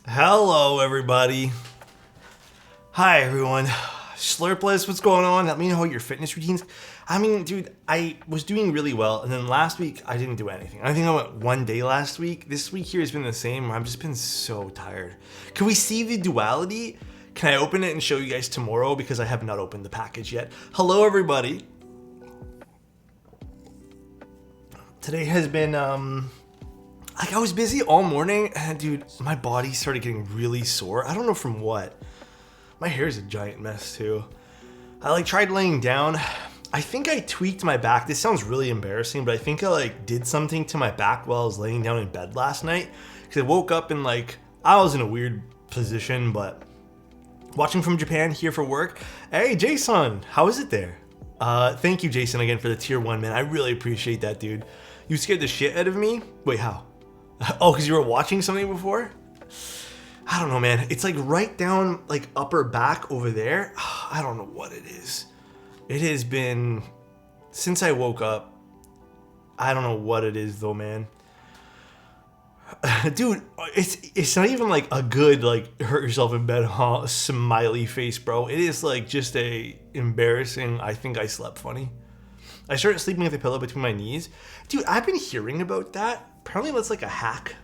Hello, everybody. Hi, everyone. Slurpless, what's going on? Let me know your fitness routines. I mean, dude, I was doing really well, and then last week, I didn't do anything. I think I went one day last week. This week here has been the same. I've just been so tired. Can we see the duality? Can I open it and show you guys tomorrow? Because I have not opened the package yet. Hello, everybody. Today has been, like, I was busy all morning, and dude, my body started getting really sore. I don't know from what. My hair is a giant mess too. I tried laying down. I think I tweaked my back. This sounds really embarrassing, but I think I did something to my back while I was laying down in bed last night. Because I woke up and I was in a weird position, but watching from Japan here for work. Hey, Jason, how is it there? Thank you, Jason, again for the tier 1, man. I really appreciate that, dude. You scared the shit out of me? Wait, how? Oh, because you were watching something before? I don't know, man. It's right down upper back over there. I don't know what it is. It has been since I woke up. I don't know what it is though, man. Dude, it's not even a good hurt yourself in bed, huh? Smiley face, bro. It is just a embarrassing. I think I slept funny. I started sleeping with a pillow between my knees. Dude, I've been hearing about that. Apparently that's a hack.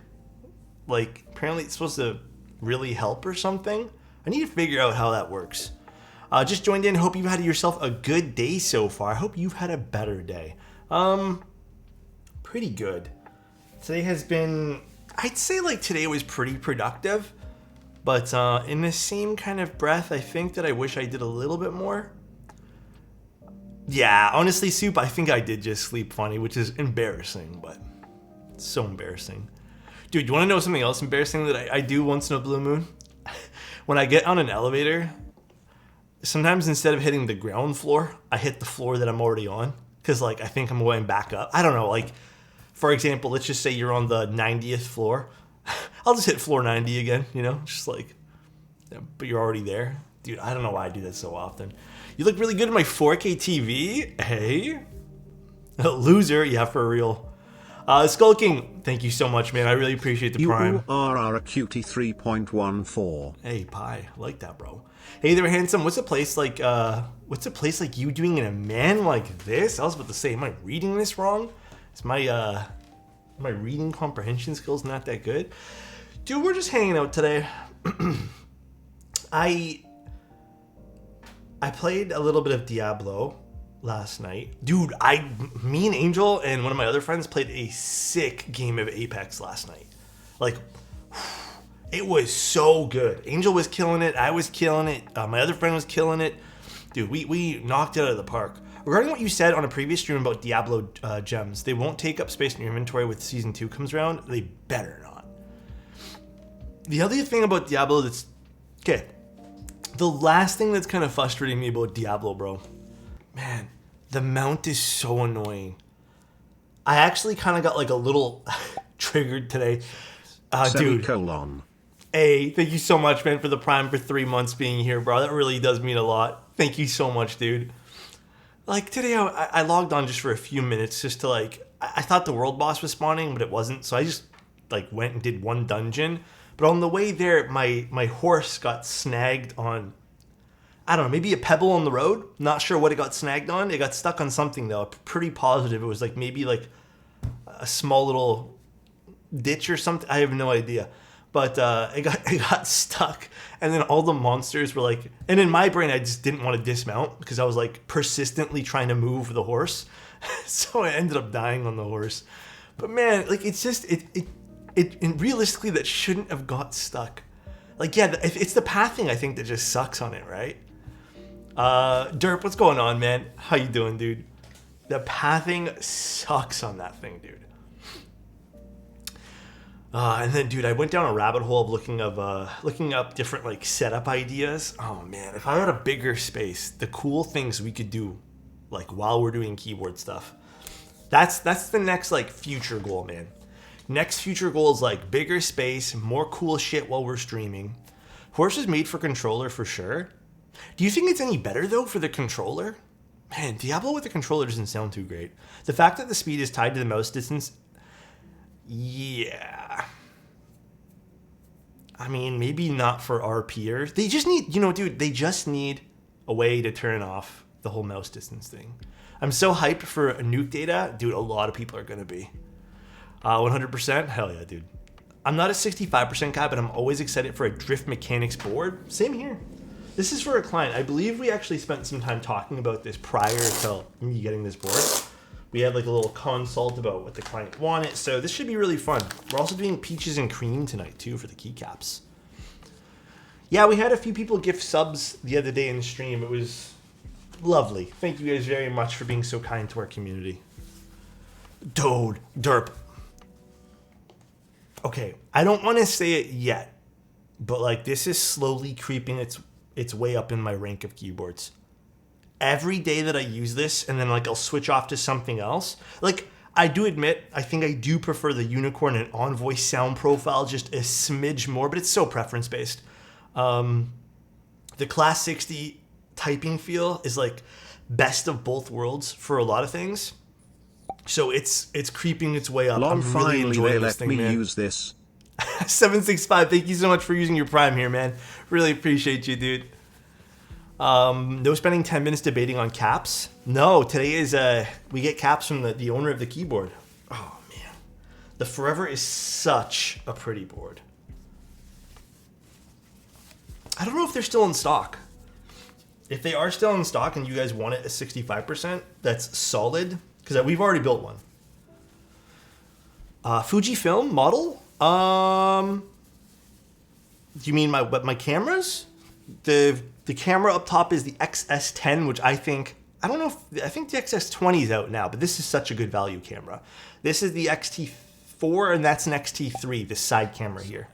Apparently it's supposed to really help or something. I need to figure out how that works. Just joined in. Hope you've had yourself a good day so far. I hope you've had a better day. Pretty good. Today has been, I'd say today was pretty productive. But in the same kind of breath, I think that I wish I did a little bit more. Yeah, honestly, Soup, I think I did just sleep funny, which is embarrassing, but it's so embarrassing. Dude, you want to know something else embarrassing that I do once in a blue moon? When I get on an elevator, sometimes instead of hitting the ground floor, I hit the floor that I'm already on. Because, I think I'm going back up. I don't know, for example, let's just say you're on the 90th floor. I'll just hit floor 90 again, just but you're already there. Dude, I don't know why I do that so often. You look really good in my 4K TV. Hey. Loser, yeah, for real. Skull King, thank you so much, man. I really appreciate the prime. You are a cutie 3.14. Hey, pie. I like that, bro. Hey there, handsome. What's a place like you doing in a man like this? I was about to say, am I reading this wrong? Is my reading comprehension skills not that good? Dude, we're just hanging out today. I played a little bit of Diablo last night. Dude, me and Angel and one of my other friends played a sick game of Apex last night. It was so good. Angel was killing it. I was killing it. My other friend was killing it. Dude, we knocked it out of the park. Regarding what you said on a previous stream about Diablo gems, they won't take up space in your inventory when Season 2 comes around. They better not. The other thing about Diablo that's... Okay. The last thing that's kind of frustrating me about Diablo, bro. Man, the mount is so annoying. I actually kind of got a little triggered today. Dude. Hey, thank you so much, man, for the prime for 3 months being here, bro. That really does mean a lot. Thank you so much, dude. Today I logged on just for a few minutes just to I thought the world boss was spawning, but it wasn't. So I just went and did one dungeon. But on the way there, my horse got snagged on, I don't know, maybe a pebble on the road. Not sure what it got snagged on. It got stuck on something, though. Pretty positive it was maybe a small little ditch or something. I have no idea. But it got stuck. And then all the monsters were and in my brain, I just didn't want to dismount because I was persistently trying to move the horse. So I ended up dying on the horse. But man, it's just, it realistically, that shouldn't have got stuck. Yeah, it's the pathing, I think, that just sucks on it, right? Derp, what's going on, man? How you doing, dude? The pathing sucks on that thing, dude. And then, dude, I went down a rabbit hole of looking up different setup ideas. Oh man, if I had a bigger space, the cool things we could do, while we're doing keyboard stuff. That's the next future goal, man. Next future goal is bigger space, more cool shit while we're streaming. Horse is made for controller for sure. Do you think it's any better though for the controller? Man, Diablo with the controller doesn't sound too great. The fact that the speed is tied to the mouse distance, yeah. I mean, maybe not for our peers. They just need, dude, they just need a way to turn off the whole mouse distance thing. I'm so hyped for a nuke data. Dude, a lot of people are going to be. 100%? Hell yeah, dude. I'm not a 65% guy, but I'm always excited for a drift mechanics board. Same here. This is for a client. I believe we actually spent some time talking about this prior to me getting this board. We had like a little consult about what the client wanted, so this should be really fun. We're also doing peaches and cream tonight too for the keycaps. Yeah, we had a few people gift subs the other day in the stream. It was lovely. Thank you guys very much for being so kind to our community. Dude, derp. Okay, I don't want to say it yet, but like this is slowly creeping its way up in my rank of keyboards. Every day that I use this, and then like I'll switch off to something else. Like I do admit, I think I do prefer the Unicorn and Envoy sound profile just a smidge more, but it's so preference based. The Class 60 typing feel is like best of both worlds for a lot of things. So it's creeping its way up. Lol, I'm really enjoying this thing, man. Use this. 765, thank you so much for using your Prime here, man. Really appreciate you, dude. No spending 10 minutes debating on caps. No, today is we get caps from the owner of the keyboard. Oh man, the Forever is such a pretty board. I don't know if they're still in stock. If they are still in stock and you guys want it at 65%, that's solid because we've already built one. Fujifilm model. Do you mean my cameras? The camera up top is the XS10, which I think the XS20 is out now, but this is such a good value camera. This is the XT4 and that's an XT3, this side camera here.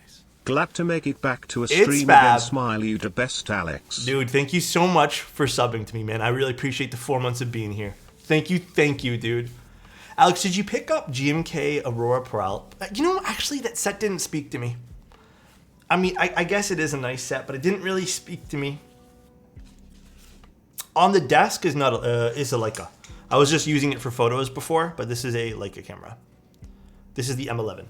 Glad to make it back to a stream fab. again. Smile, you the best, Alex. Dude, thank you so much for subbing to me, man. I really appreciate the 4 months of being here. Thank you, dude. Alex, did you pick up GMK Aurora Pearl? Actually, that set didn't speak to me. I mean, I guess it is a nice set, but it didn't really speak to me. On the desk is a Leica. I was just using it for photos before, but this is a Leica camera. This is the M11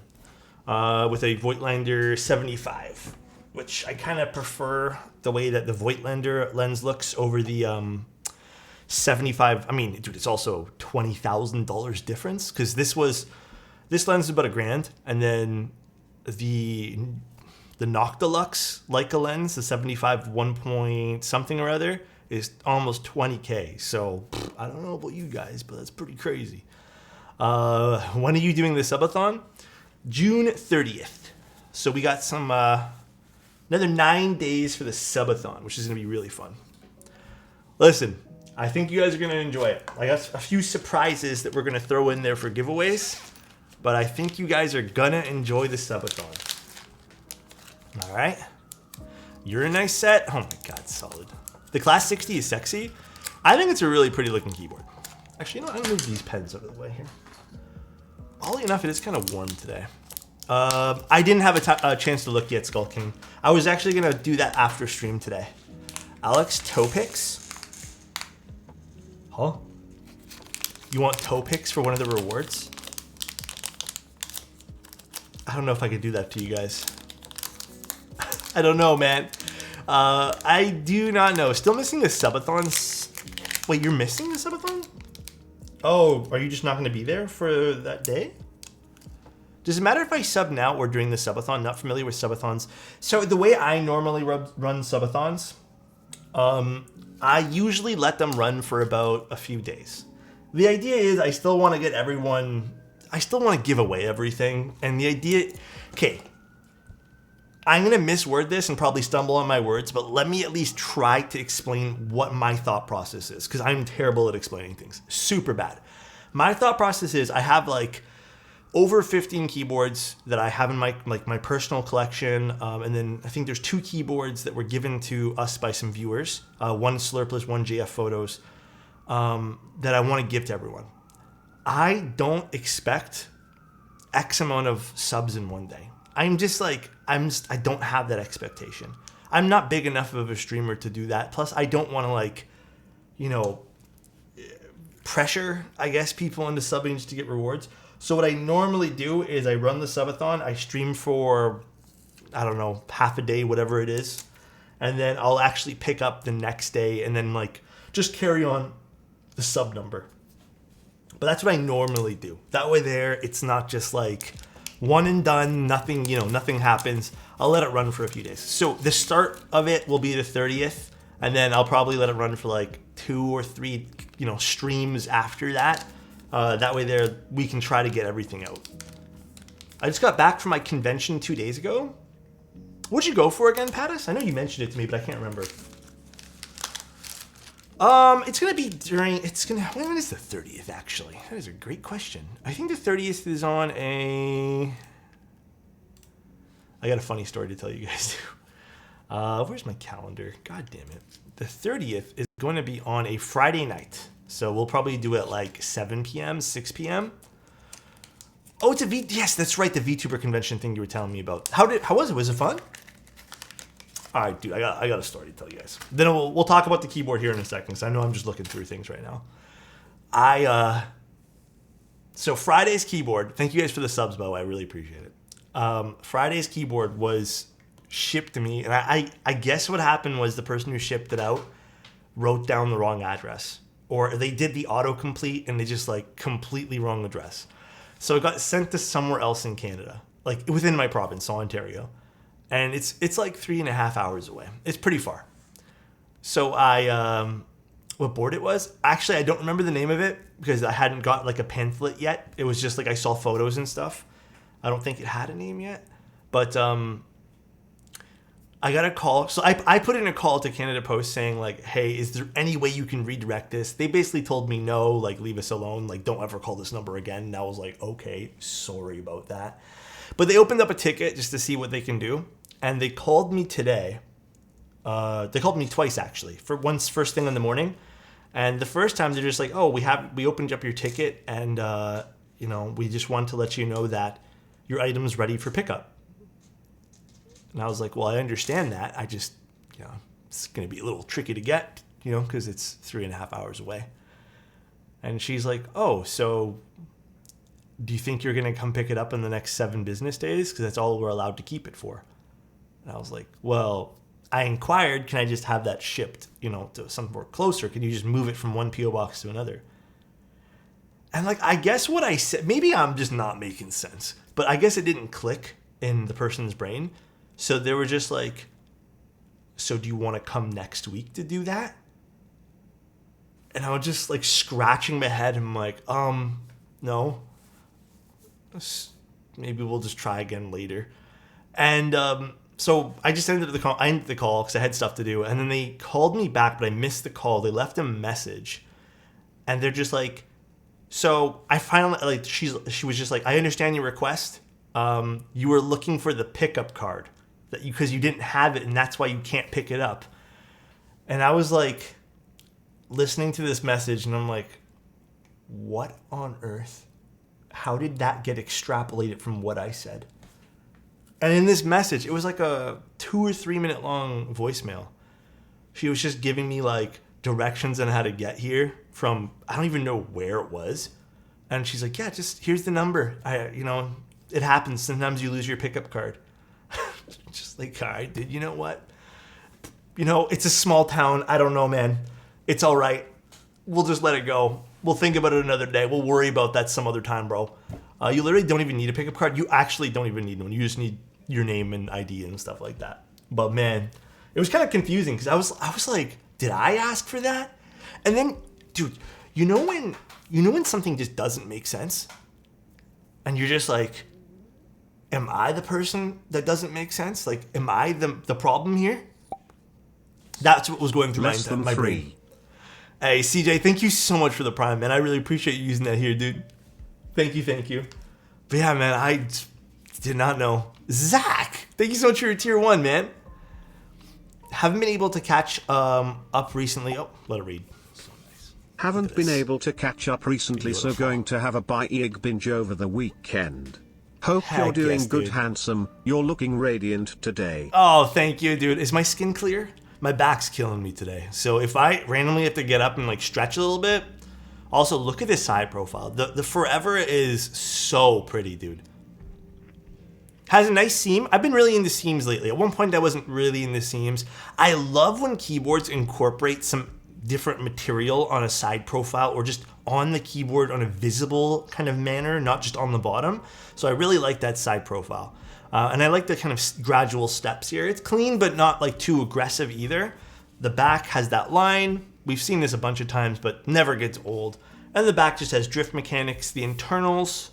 with a Voigtlander 75, which I kind of prefer the way that the Voigtlander lens looks over the 75. I mean, dude, it's also $20,000 difference because this lens is about $1,000, and then the Noctilux Leica lens, the 75 1 point something or other, is almost $20K. So I don't know about you guys, but that's pretty crazy. When are you doing the subathon? June 30th. So we got some another 9 days for the subathon, which is gonna be really fun. Listen, I think you guys are gonna enjoy it. I got a few surprises that we're gonna throw in there for giveaways, but I think you guys are gonna enjoy the subathon. All right, you're a nice set. Oh my God, solid. The Class 60 is sexy. I think it's a really pretty looking keyboard. Actually, I'm gonna move these pens out of the way here. Oddly enough, it is kind of warm today. I didn't have a chance to look yet, Skull King. I was actually gonna do that after stream today. Alex, toe picks? Huh? You want toe picks for one of the rewards? I don't know if I could do that to you guys. I don't know, man. I do not know. Still missing the subathons. Wait, you're missing the subathon? Oh, are you just not going to be there for that day? Does it matter if I sub now or during the subathon? Not familiar with subathons. So the way I normally run subathons, I usually let them run for about a few days. The idea is I still want to get everyone, I still want to give away everything. And the idea, okay, I'm going to misword this and probably stumble on my words, but let me at least try to explain what my thought process is, because I'm terrible at explaining things. Super bad. My thought process is I have like over 15 keyboards that I have in my personal collection, and then I think there's 2 keyboards that were given to us by some viewers, one Slurpless, one JF Photos, that I want to give to everyone. I don't expect X amount of subs in one day. I don't have that expectation. I'm not big enough of a streamer to do that. Plus, I don't want to pressure, I guess, people into subbing just to get rewards. So what I normally do is I run the subathon, I stream for I don't know, half a day, whatever it is. And then I'll actually pick up the next day and then like just carry on the sub number. But that's what I normally do. That way there, it's not just like one and done, nothing, nothing happens. I'll let it run for a few days. So the start of it will be the 30th, and then I'll probably let it run for like 2 or 3, streams after that. That way there, we can try to get everything out. I just got back from my convention 2 days ago. What'd you go for again, Pattis? I know you mentioned it to me, but I can't remember. It's gonna be when is the 30th actually? That is a great question. I think the 30th is on I got a funny story to tell you guys too. Where's my calendar? God damn it. The 30th is going to be on a Friday night. So we'll probably do it like 7 p.m., 6 p.m. Oh, it's yes, that's right, the VTuber convention thing you were telling me about. How was it? Was it fun? All right, dude, I got a story to tell you guys. Then we'll talk about the keyboard here in a second, because I know I'm just looking through things right now. So Friday's keyboard, thank you guys for the subs, Bo, I really appreciate it. Friday's keyboard was shipped to me, and I guess what happened was the person who shipped it out wrote down the wrong address. Or they did the autocomplete, and they just, like, completely wrong address. So it got sent to somewhere else in Canada, like, within my province, so Ontario. And it's like 3.5 hours away. It's pretty far. So what board it was? Actually, I don't remember the name of it because I hadn't got like a pamphlet yet. It was just like I saw photos and stuff. I don't think it had a name yet. But I got a call. So I put in a call to Canada Post saying like, hey, is there any way you can redirect this? They basically told me no, like leave us alone. Like don't ever call this number again. And I was like, okay, sorry about that. But they opened up a ticket just to see what they can do. And they called me today. They called me twice actually. First thing in the morning, and the first time they're just like, "Oh, we opened up your ticket, and we just want to let you know that your item's ready for pickup." And I was like, "Well, I understand that. I just, it's going to be a little tricky to get, because it's 3.5 hours away." And she's like, "Oh, so do you think you're going to come pick it up in the next 7 business days? Because that's all we're allowed to keep it for." And I was like, well, I inquired, can I just have that shipped, to somewhere closer? Can you just move it from one P.O. box to another? And like, I guess what I said, maybe I'm just not making sense, but I guess it didn't click in the person's brain. So they were just like, so do you want to come next week to do that? And I was just like scratching my head. And I'm like, no. Maybe we'll just try again later. And so I just ended the call. I ended the call because I had stuff to do. And then they called me back, but I missed the call. They left a message. And they're just like, so I finally, like, she was just like, I understand your request. You were looking for the pickup card because you didn't have it, and that's why you can't pick it up. And I was like, listening to this message, and I'm like, what on earth? How did that get extrapolated from what I said? And in this message, it was like a 2 or 3 minute long voicemail. She was just giving me like directions on how to get here from, I don't even know where it was. And she's like, yeah, just here's the number. It happens. Sometimes you lose your pickup card. Just like, all right, dude, you know what? It's a small town. I don't know, man. It's all right. We'll just let it go. We'll think about it another day. We'll worry about that some other time, bro. You literally don't even need a pickup card. You actually don't even need one. You just need your name and ID and stuff like that. But man, it was kind of confusing because I was like, did I ask for that? And then, dude, when something just doesn't make sense, and you're just like, am I the person that doesn't make sense? Like, am I the problem here? That's what was going through my brain. Hey, CJ, thank you so much for the Prime, man. I really appreciate you using that here, dude. Thank you. But yeah, man, I did not know. Zach, thank you so much for your tier 1, man. Haven't been able to catch up recently. Oh, let it read. So nice. Haven't been able to catch up recently, so going to have a big binge over the weekend. Hope you're doing good, dude. Handsome. You're looking radiant today. Oh, thank you, dude. Is my skin clear? My back's killing me today. So if I randomly have to get up and like stretch a little bit, also look at this side profile. The Forever is so pretty, dude. Has a nice seam. I've been really into seams lately. At one point, I wasn't really into seams. I love when keyboards incorporate some different material on a side profile or just on the keyboard on a visible kind of manner, not just on the bottom. So I really like that side profile. And I like the kind of gradual steps here. It's clean, but not like too aggressive either. The back has that line. We've seen this a bunch of times, but never gets old. And the back just has drift mechanics. The internals,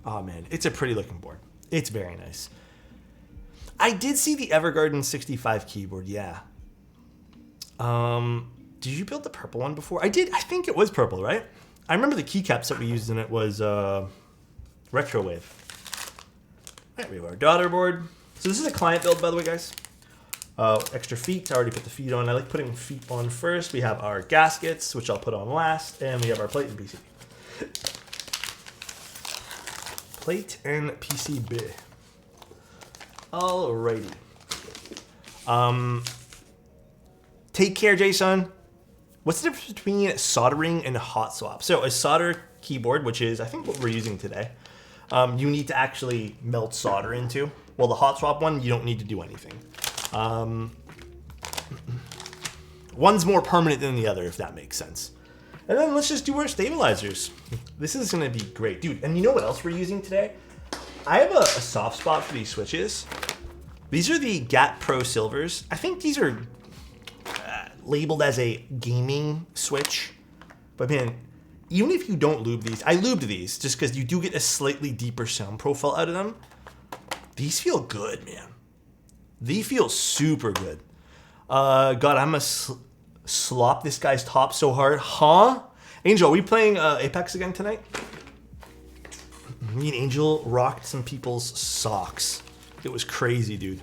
oh man, it's a pretty looking board. It's very nice. I did see the Evergarden 65 keyboard, yeah. Did you build the purple one before? I did. I think it was purple, right? I remember the keycaps that we used in it was Retrowave. All right, we have our daughter board. So this is a client build, by the way, guys. Extra feet. I already put the feet on. I like putting feet on first. We have our gaskets, which I'll put on last, and we have our plate and PCB. Plate and PCB. Alrighty. Take care, Jason. What's the difference between soldering and hot swap? So a solder keyboard, which is I think what we're using today, you need to actually melt solder into. Well, the hot swap one, you don't need to do anything. One's more permanent than the other, if that makes sense. And then let's just do our stabilizers. This is gonna be great. Dude, and you know what else we're using today? I have a soft spot for these switches. These are the GAT Pro Silvers. I think these are labeled as a gaming switch. But man, even if you don't lube these, I lubed these just because you do get a slightly deeper sound profile out of them. These feel good, man. These feel super good. God, I'm gonna slop this guy's top so hard. Huh? Angel, are we playing Apex again tonight? Me and Angel rocked some people's socks. It was crazy, dude.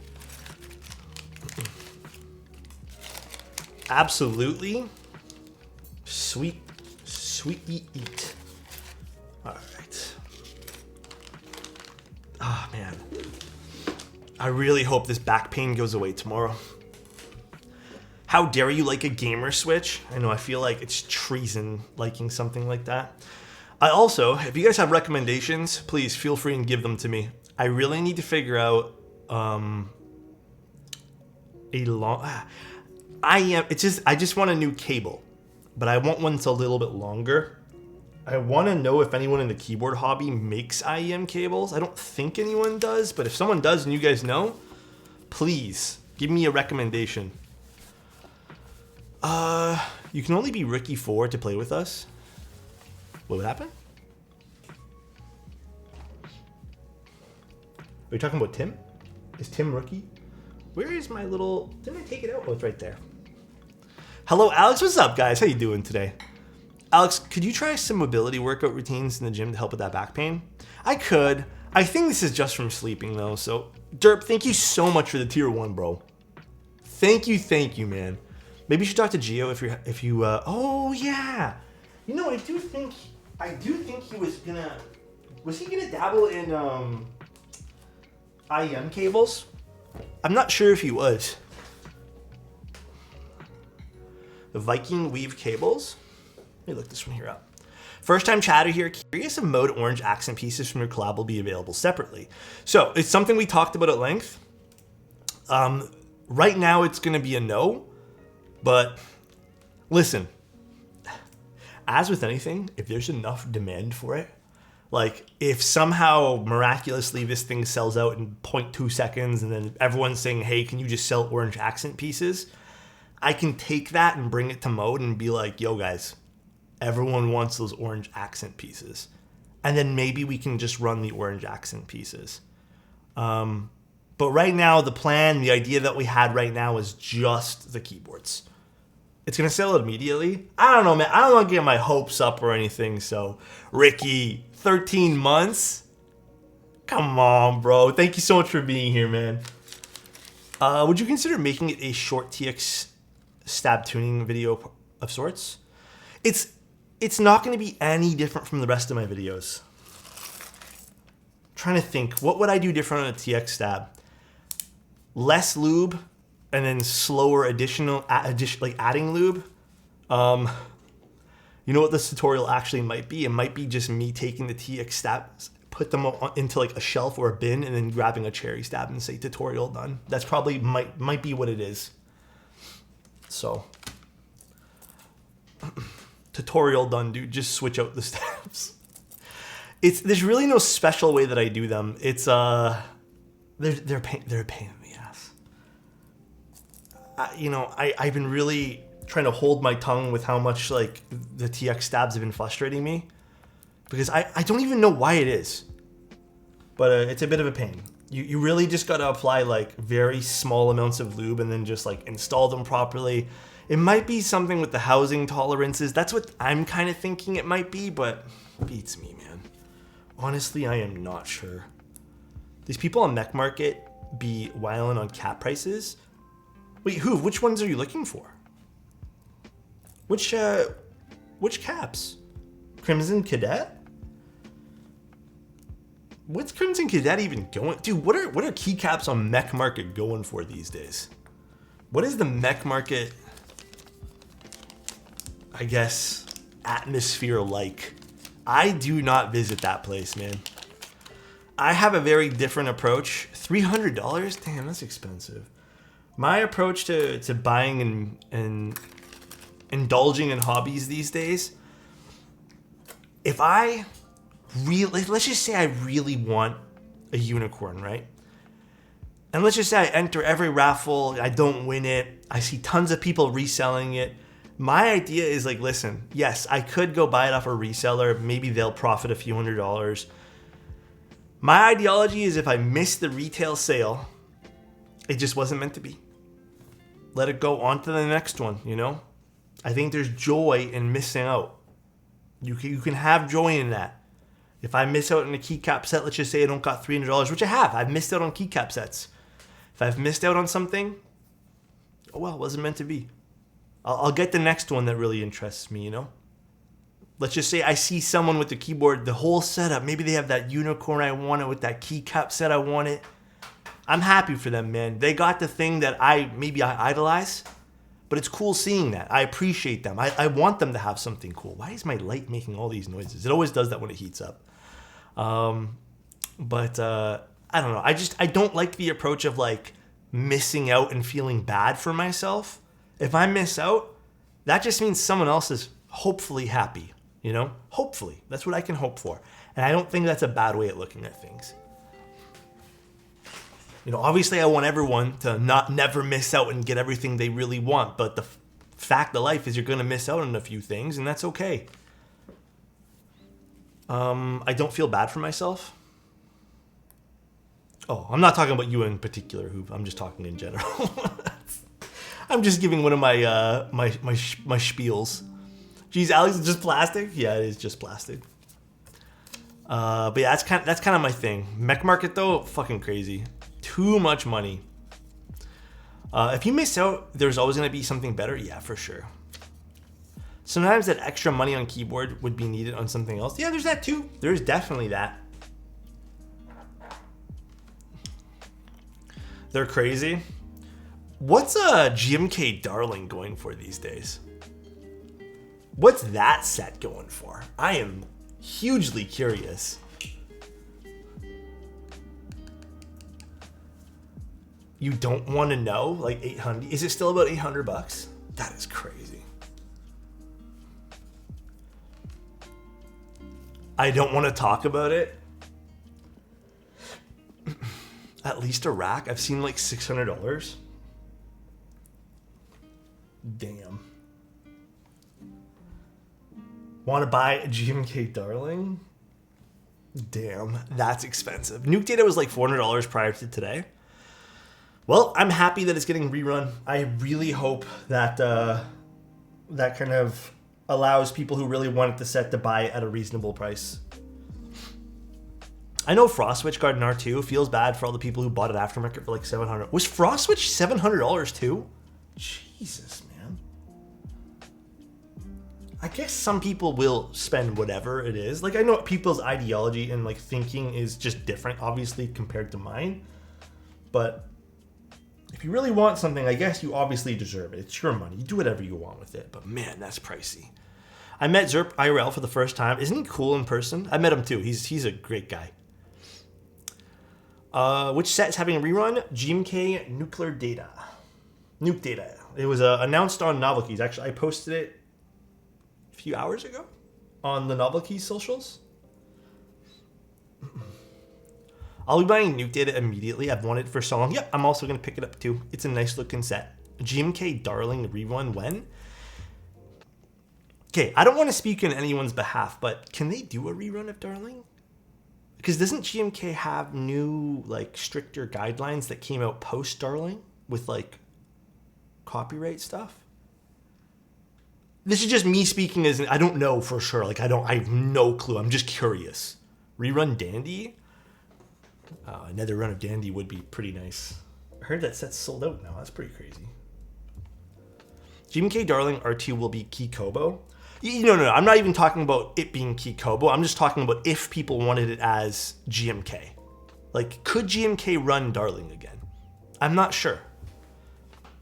Absolutely. Sweet eat. All right. Oh, man. I really hope this back pain goes away tomorrow. How dare you like a gamer switch? I know, I feel like it's treason liking something like that. I also, if you guys have recommendations, please feel free and give them to me. I really need to figure out I just want a new cable, but I want one that's a little bit longer. I want to know if anyone in the keyboard hobby makes IEM cables. I don't think anyone does, but if someone does and you guys know, please give me a recommendation. You can only be Rookie 4 to play with us. What would happen? Are you talking about Tim? Is Tim Rookie? Where is my little... Didn't I take it out? Oh, it's right there. Hello, Alex. What's up, guys? How you doing today? Alex, could you try some mobility workout routines in the gym to help with that back pain? I could. I think this is just from sleeping, though. So, Derp, thank you so much for the tier 1, bro. Thank you, man. Maybe you should talk to Gio if you. Oh yeah. You know, I do think he was gonna. Was he gonna dabble in IEM cables? I'm not sure if he was. The Viking weave cables. Let me look this one here up. First time chatter here. Curious if mode orange accent pieces from your collab will be available separately. So it's something we talked about at length. Right now it's gonna be a no. But listen, as with anything, if there's enough demand for it, like if somehow miraculously this thing sells out in 0.2 seconds and then everyone's saying, hey, can you just sell orange accent pieces? I can take that and bring it to mode and be like, yo guys, everyone wants those orange accent pieces. And then maybe we can just run the orange accent pieces. But right now, the plan, the idea that we had right now is just the keyboards. It's going to sell it immediately. I don't know, man. I don't want to get my hopes up or anything. So, Ricky, 13 months? Come on, bro. Thank you so much for being here, man. Would you consider making it a short TX stab tuning video of sorts? It's not going to be any different from the rest of my videos. I'm trying to think. What would I do different on a TX stab? Less lube and then slower like adding lube. You know what this tutorial actually might be? It might be just me taking the TX stab, put them into like a shelf or a bin, and then grabbing a cherry stab and say tutorial done. That's probably might be what it is. So tutorial done, dude. Just switch out the stabs. There's really no special way that I do them. It's they're a pain in the ass. I've been really trying to hold my tongue with how much like the TX stabs have been frustrating me, because I don't even know why it is, but it's a bit of a pain. You really just gotta apply like very small amounts of lube and then just like install them properly. It might be something with the housing tolerances. That's what I'm kind of thinking it might be, but beats me, man. Honestly, I am not sure. These people on Mech Market be whiling on cap prices. Wait, which ones are you looking for? Which caps? Crimson Cadet? What's Crimson Cadet even going? Dude, what are keycaps on Mech Market going for these days? What is the Mech Market, I guess, atmosphere like? I do not visit that place, man. I have a very different approach. $300? Damn, that's expensive. My approach to buying and indulging in hobbies these days, if I really, let's just say I really want a unicorn, right? And let's just say I enter every raffle, I don't win it, I see tons of people reselling it. My idea is like, listen, yes, I could go buy it off a reseller. Maybe they'll profit a few $100s. My ideology is if I miss the retail sale, it just wasn't meant to be. Let it go on to the next one, you know? I think there's joy in missing out. You can have joy in that. If I miss out on a keycap set, let's just say I don't got $300, which I have. I've missed out on keycap sets. If I've missed out on something, oh well, it wasn't meant to be. I'll get the next one that really interests me, you know? Let's just say I see someone with the keyboard, the whole setup. Maybe they have that unicorn I want it with that keycap set I want it. I'm happy for them, man. They got the thing that I idolize, but it's cool seeing that. I appreciate them. I want them to have something cool. Why is my light making all these noises? It always does that when it heats up. But I don't know. I don't like the approach of like missing out and feeling bad for myself. If I miss out, that just means someone else is hopefully happy, you know? Hopefully. That's what I can hope for. And I don't think that's a bad way of looking at things. You know, obviously I want everyone to never miss out and get everything they really want, but the fact of life is you're going to miss out on a few things, and that's okay. I don't feel bad for myself. Oh, I'm not talking about you in particular, Hoop. I'm just talking in general. I'm just giving one of my spiels. Geez, Alex, it's just plastic? Yeah, it is just plastic. But yeah, that's kind of my thing. Mech Market though, fucking crazy. Too much money. If you miss out, there's always gonna be something better. Yeah, for sure. Sometimes that extra money on keyboard would be needed on something else. Yeah, there's that too. There's definitely that. They're crazy. What's a GMK Darling going for these days? What's that set going for? I am hugely curious. You don't want to know? Like 800? Is it still about $800? That is crazy. I don't want to talk about it. At least a rack. I've seen like $600. Damn. Want to buy a GMK Darling? Damn, that's expensive. Nuke Data was like $400 prior to today. Well, I'm happy that it's getting rerun. I really hope that that kind of allows people who really wanted the set to buy it at a reasonable price. I know Frost Switch Garden R2 feels bad for all the people who bought it aftermarket for like $700. Was Frost Switch $700 too? Jesus, man. I guess some people will spend whatever it is. Like, I know people's ideology and like thinking is just different, obviously, compared to mine. But if you really want something, I guess you obviously deserve it. It's your money. You do whatever you want with it. But man, that's pricey. I met Zerp IRL for the first time. Isn't he cool in person? I met him too. He's a great guy. Which set is having a rerun? GMK Nuclear Data. Nuke Data. It was announced on Novel Keys. Actually, I posted it a few hours ago on the Novel Keys socials. I'll be buying Nuke Data immediately. I've wanted it for so long. Yep, I'm also going to pick it up too. It's a nice looking set. GMK Darling rerun when? Okay, I don't want to speak on anyone's behalf, but can they do a rerun of Darling? Because doesn't GMK have new, like, stricter guidelines that came out post Darling with, like, copyright stuff? This is just me speaking as I don't know for sure. Like, I have no clue. I'm just curious. Rerun Dandy? Another run of Dandy would be pretty nice. I heard that set's sold out now. That's pretty crazy. GMK Darling R2 will be Keykobo. No. I'm not even talking about it being Keykobo. I'm just talking about if people wanted it as GMK. Like, could GMK run Darling again? I'm not sure.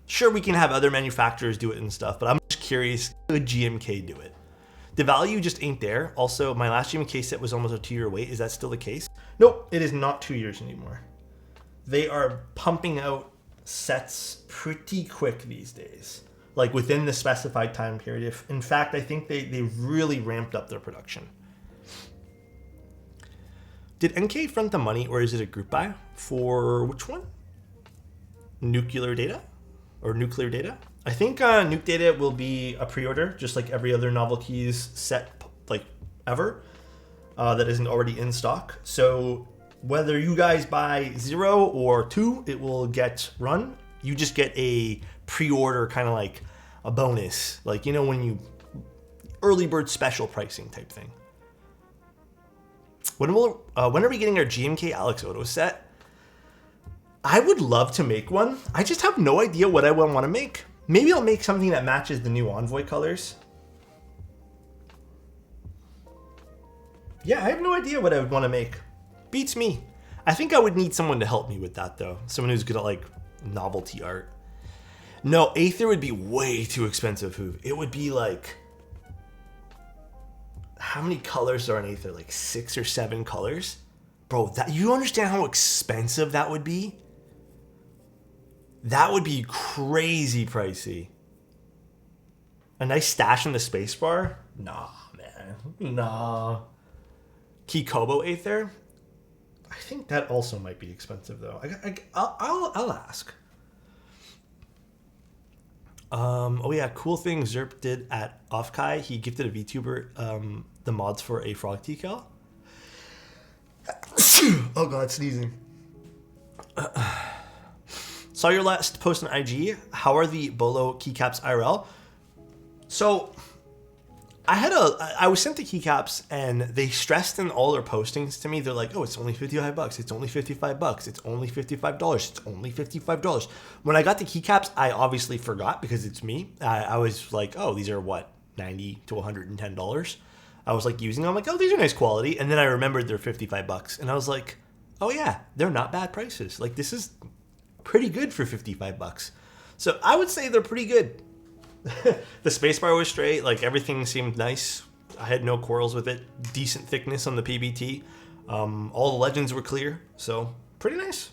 Sure, we can have other manufacturers do it and stuff, but I'm just curious, could GMK do it? The value just ain't there. Also, my last GMK set was almost a 2-year wait. Is that still the case? Nope, it is not 2 years anymore. They are pumping out sets pretty quick these days. Like within the specified time period. In fact, I think they really ramped up their production. Did NK front the money or is it a group buy? For which one? Nuclear Data? Or Nuclear Data? I think Nuke Data will be a pre-order, just like every other Novel Keys set like ever that isn't already in stock. So whether you guys buy 0 or 2, it will get run. You just get a pre-order kind of like a bonus, like, you know, when you early bird special pricing type thing. When are we getting our GMK Alexotos set? I would love to make one. I just have no idea what I would want to make. Maybe I'll make something that matches the new Envoy colors. Yeah, I have no idea what I would want to make. Beats me. I think I would need someone to help me with that though. Someone who's good at like novelty art. No, Aether would be way too expensive, Hoov. It would be like... How many colors are in Aether? Like 6 or 7 colors? Bro, that you understand how expensive that would be? That would be crazy pricey. A nice stash in the spacebar? Nah, man. Nah. Keykobo Aether? I think that also might be expensive, though. I'll ask. Oh yeah, cool thing Zerp did at Offkai. He gifted a VTuber the mods for a frog decal. Oh god, sneezing. Saw your last post on IG. How are the Bolo keycaps IRL? So I was sent the keycaps and they stressed in all their postings to me. They're like, oh, it's only $55. It's only $55. It's only $55. It's only $55. When I got the keycaps, I obviously forgot because it's me. I was like, oh, these are what, $90 to $110. I was like using them. I'm like, oh, these are nice quality. And then I remembered they're $55. And I was like, oh yeah, they're not bad prices. Like this is pretty good for $55. So I would say they're pretty good. The spacebar was straight, like everything seemed nice. I had no quarrels with it. Decent thickness on the PBT. All the legends were clear, so pretty nice.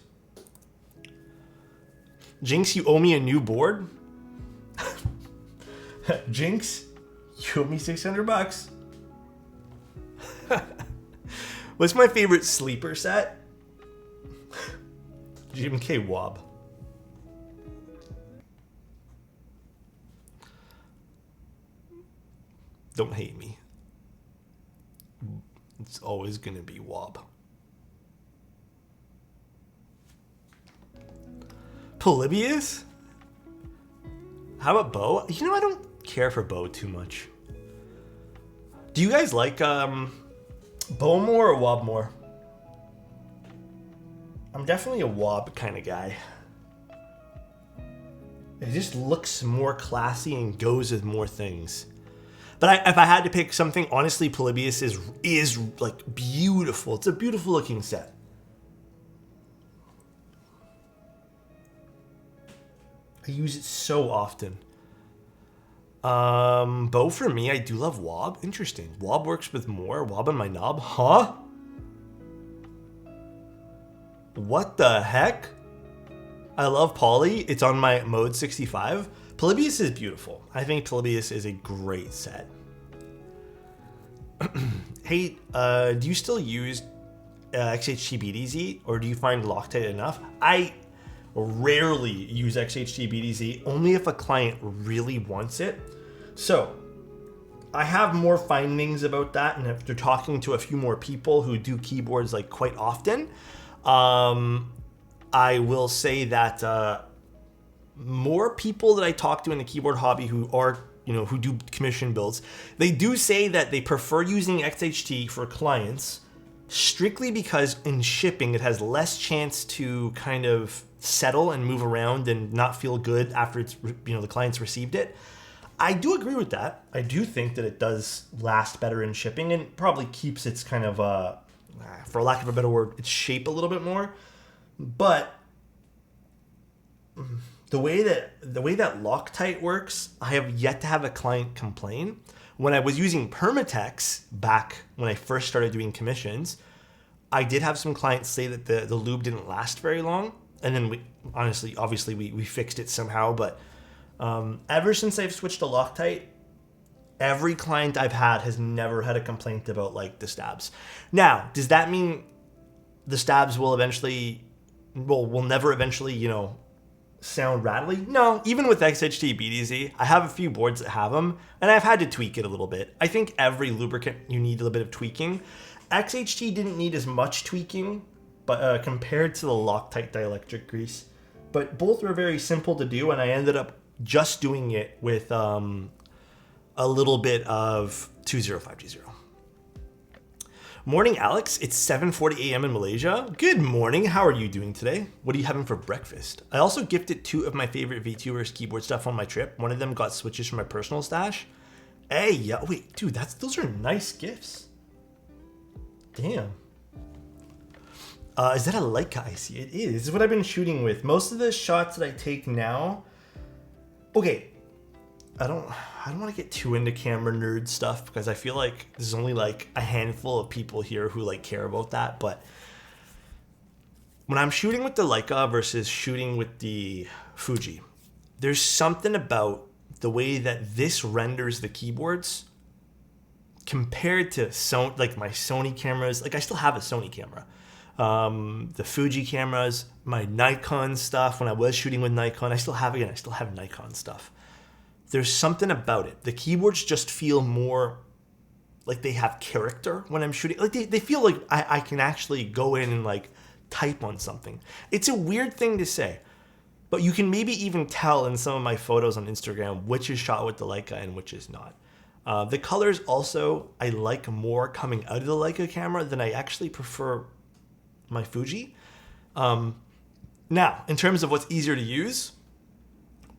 Jinx, you owe me a new board. Jinx, you owe me $600. What's my favorite sleeper set? GMK Wob. Don't hate me. It's always gonna be Wob. Polybius? How about Bo? You know, I don't care for Bo too much. Do you guys like Bo more or Wob more? I'm definitely a Wob kind of guy. It just looks more classy and goes with more things. But if I had to pick something, honestly, Polybius is like beautiful. It's a beautiful looking set. I use it so often. Bow for me, I do love Wob. Interesting. Wob works with more. Wob on my knob. Huh? What the heck? I love Poly. It's on my mode 65. Polybius is beautiful. I think Polybius is a great set. Hey, do you still use XHT BDZ, or do you find Loctite enough? I rarely use XHT BDZ, only if a client really wants it. So I have more findings about that, and after talking to a few more people who do keyboards like quite often, I will say that more people that I talk to in the keyboard hobby who are, who do commission builds, they do say that they prefer using XHT for clients strictly because in shipping it has less chance to kind of settle and move around and not feel good after it's, the client's received it. I do agree with that. I do think that it does last better in shipping and probably keeps its kind of, for lack of a better word, its shape a little bit more. But the way that Loctite works, I have yet to have a client complain. When I was using Permatex back when I first started doing commissions, I did have some clients say that the lube didn't last very long. And then obviously we fixed it somehow. But ever since I've switched to Loctite, every client I've had has never had a complaint about like the stabs. Now, does that mean the stabs will never eventually, sound rattly? No, even with XHT BDZ, I have a few boards that have them, and I've had to tweak it a little bit. I think every lubricant, you need a little bit of tweaking. XHT didn't need as much tweaking, but compared to the Loctite dielectric grease. But both were very simple to do, and I ended up just doing it with a little bit of 205G0. Morning, Alex. It's 7:40 a.m. in Malaysia. Good morning. How are you doing today? What are you having for breakfast? I also gifted 2 of my favorite VTubers keyboard stuff on my trip. One of them got switches from my personal stash. Hey, yeah. Wait, dude, those are nice gifts. Damn. Is that a Leica I see? It is. This is what I've been shooting with. Most of the shots that I take now. Okay. I don't want to get too into camera nerd stuff because I feel like there's only like a handful of people here who like care about that. But when I'm shooting with the Leica versus shooting with the Fuji, there's something about the way that this renders the keyboards compared to my Sony cameras. Like I still have a Sony camera. The Fuji cameras, my Nikon stuff. When I was shooting with Nikon, I still have Nikon stuff. There's something about it. The keyboards just feel more like they have character when I'm shooting. Like they feel like I can actually go in and like type on something. It's a weird thing to say, but you can maybe even tell in some of my photos on Instagram which is shot with the Leica and which is not. The colors also I like more coming out of the Leica camera than I actually prefer my Fuji. Now, in terms of what's easier to use,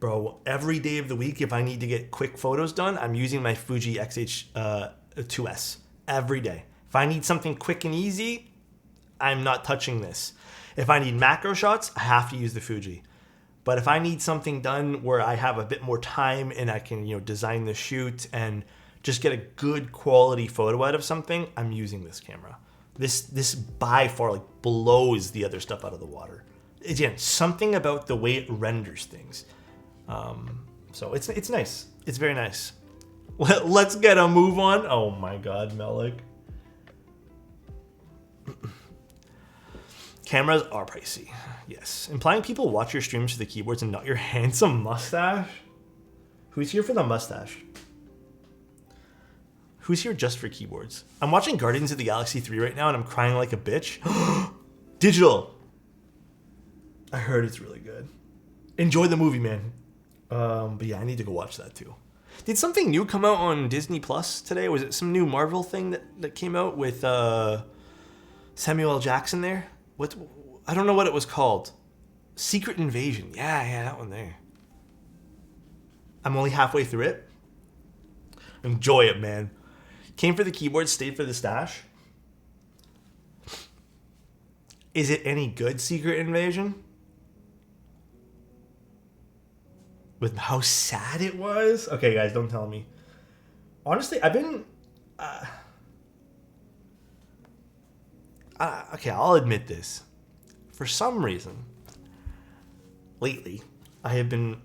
bro, every day of the week, if I need to get quick photos done, I'm using my Fuji XH2S every day. If I need something quick and easy, I'm not touching this. If I need macro shots, I have to use the Fuji. But if I need something done where I have a bit more time and I can, design the shoot and just get a good quality photo out of something, I'm using this camera. This by far like blows the other stuff out of the water. Again, something about the way it renders things. So it's nice. It's very nice. Let's get a move on. Oh my God, Melik. Cameras are pricey. Yes. Implying people watch your streams for the keyboards and not your handsome mustache? Who's here for the mustache? Who's here just for keyboards? I'm watching Guardians of the Galaxy 3 right now and I'm crying like a bitch. Digital. I heard it's really good. Enjoy the movie, man. But yeah, I need to go watch that too. Did something new come out on Disney Plus today? Was it some new Marvel thing that came out with Samuel L. Jackson there? I don't know what it was called. Secret Invasion. Yeah, that one there. I'm only halfway through it. Enjoy it, man. Came for the keyboard, stayed for the stash. Is it any good, Secret Invasion? With how sad it was? Okay, guys, don't tell me. Honestly, I've been... okay, I'll admit this. for some reason, lately, I have been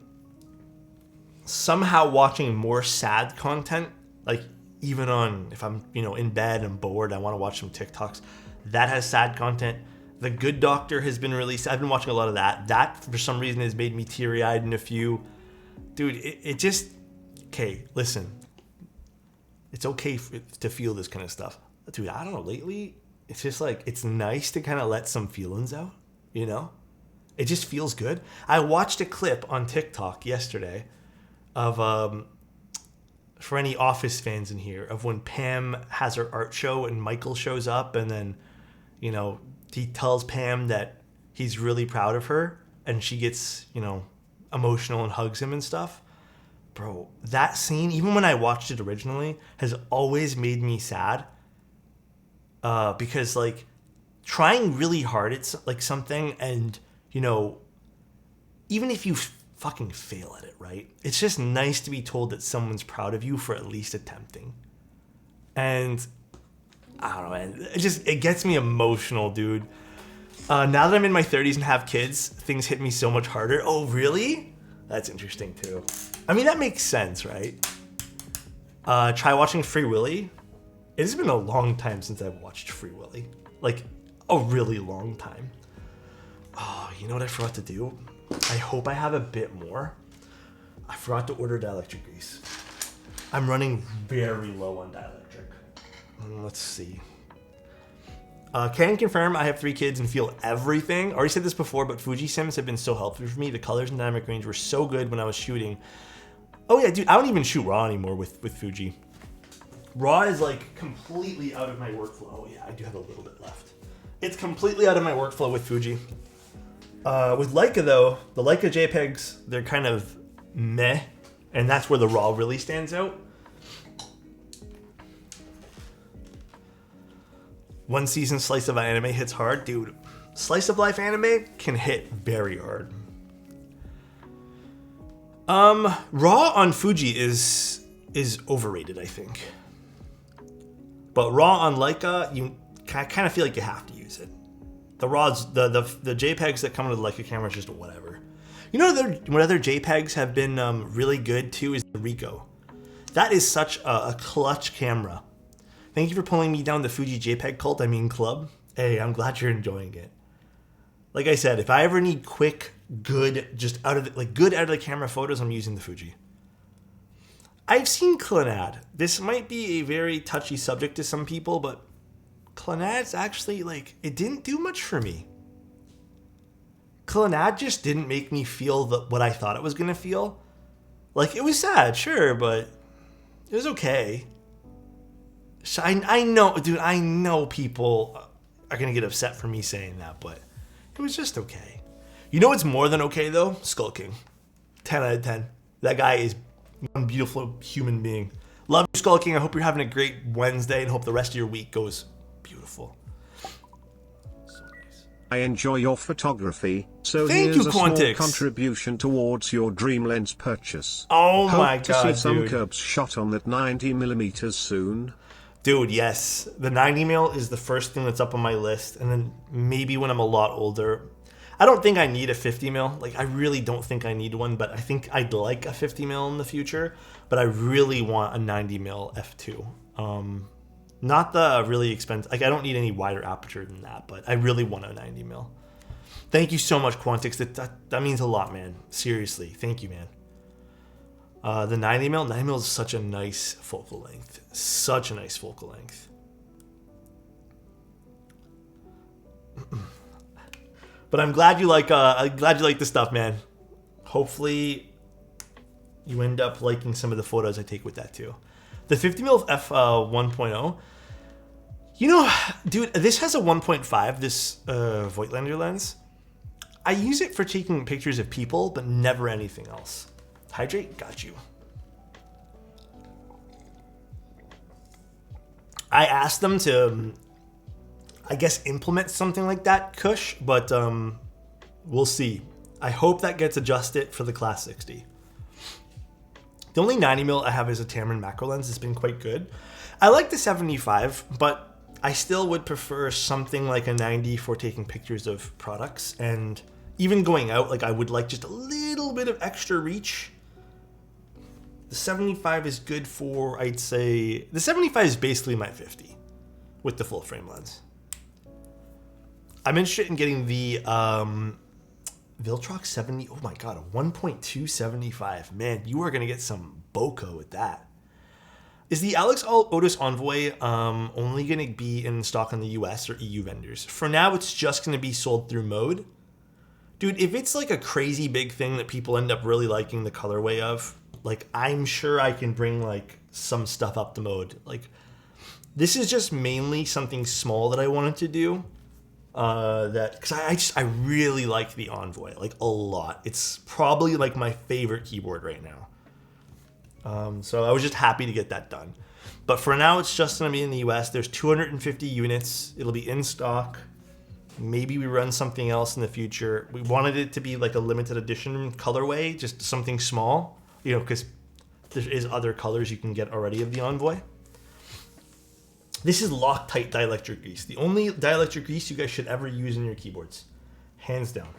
somehow watching more sad content. Like, even on, if I'm, in bed and bored, I want to watch some TikToks. That has sad content. The Good Doctor has been released. I've been watching a lot of that. That, for some reason, has made me teary-eyed in a few. Dude, it just... Okay, listen. It's okay to feel this kind of stuff. Dude, I don't know. Lately, it's just like, it's nice to kind of let some feelings out, It just feels good. I watched a clip on TikTok yesterday of, for any Office fans in here, of when Pam has her art show and Michael shows up and then, he tells Pam that he's really proud of her and she gets, emotional and hugs him and stuff. Bro, that scene, even when I watched it originally, has always made me sad. Because, like, trying really hard at, like, something and, even if you fucking fail at it, right? It's just nice to be told that someone's proud of you for at least attempting. And I don't know, man. It gets me emotional, dude. Now that I'm in my 30s and have kids, things hit me so much harder. Oh, really? That's interesting, too. I mean, that makes sense, right? Try watching Free Willy. It has been a long time since I've watched Free Willy. Like, a really long time. Oh, you know what I forgot to do? I hope I have a bit more. I forgot to order dielectric grease. I'm running very low on dielectric. Let's see. Can confirm I have 3 kids and feel everything. I already said this before, but Fuji Sims have been so helpful for me. The colors and dynamic range were so good when I was shooting. Oh yeah, dude, I don't even shoot RAW anymore with Fuji. RAW is like completely out of my workflow. Oh yeah, I do have a little bit left. It's completely out of my workflow with Fuji. With Leica though, the Leica JPEGs, they're kind of meh, and that's where the RAW really stands out. One season slice of anime hits hard. Dude, slice of life anime can hit very hard. RAW on Fuji is overrated, I think. But RAW on Leica, I kind of feel like you have to use it. The RAWs, the JPEGs that come with the Leica camera is just whatever. What other JPEGs have been really good too is the Ricoh. That is such a clutch camera. Thank you for pulling me down the Fuji JPEG cult, club. Hey, I'm glad you're enjoying it. Like I said, if I ever need quick, good, just out of the camera photos, I'm using the Fuji. I've seen Clannad. This might be a very touchy subject to some people, but Clannad's actually, it didn't do much for me. Clannad just didn't make me feel what I thought it was going to feel. It was sad, sure, but it was okay. So I know, dude, I know people are going to get upset for me saying that, but it was just okay. You know what's more than okay, though? Skulking. 10 out of 10. That guy is one beautiful human being. Love you, Skulking. I hope you're having a great Wednesday and hope the rest of your week goes beautiful. So nice. I enjoy your photography, so Thank here's you, a small Quantix. contribution towards your dream lens purchase. Oh Hope my to god, see some dude. curbs shot on that 90mm soon. Dude, yes. The 90mm is the first thing that's up on my list, and then maybe when I'm a lot older. I don't think I need a 50mm. I really don't think I need one, but I think I'd like a 50mm in the future. But I really want a 90mm f2. Not the really expensive. I don't need any wider aperture than that, but I really want a 90mm. Thank you so much, Quantix. That means a lot, man. Seriously, thank you, man. The 90mm is such a nice focal length. Such a nice focal length. But I'm glad you like the stuff, man. Hopefully you end up liking some of the photos I take with that too. The 50mm f 1.0. Dude, this has a 1.5, this Voigtlander lens. I use it for taking pictures of people, but never anything else. Hydrate, got you. I asked them to, I guess, implement something like that, Kush, but we'll see. I hope that gets adjusted for the Class 60. The only 90mm I have is a Tamron macro lens. It's been quite good. I like the 75, but I still would prefer something like a 90 for taking pictures of products, and even going out, like I would like just a little bit of extra reach. The 75 is good for, I'd say, the 75 is basically my 50 with the full frame lens. I'm interested in getting the Viltrox 70. Oh my god, a 1.275. Man, you are going to get some bokeh with that. Is the Alexotos Envoy only going to be in stock on the US or EU vendors? For now, it's just going to be sold through Mode. Dude, if it's like a crazy big thing that people end up really liking the colorway of, like, I'm sure I can bring like some stuff up to Mode. Like, this is just mainly something small that I wanted to do. Because I really like the Envoy, like a lot. It's probably like my favorite keyboard right now. So I was just happy to get that done. But for now, it's just going to be in the US. There's 250 units. It'll be in stock. Maybe we run something else in the future. We wanted it to be like a limited edition colorway, just something small, you know, because there is other colors you can get already of the Envoy. This is Loctite dielectric grease. The only dielectric grease you guys should ever use in your keyboards. Hands down.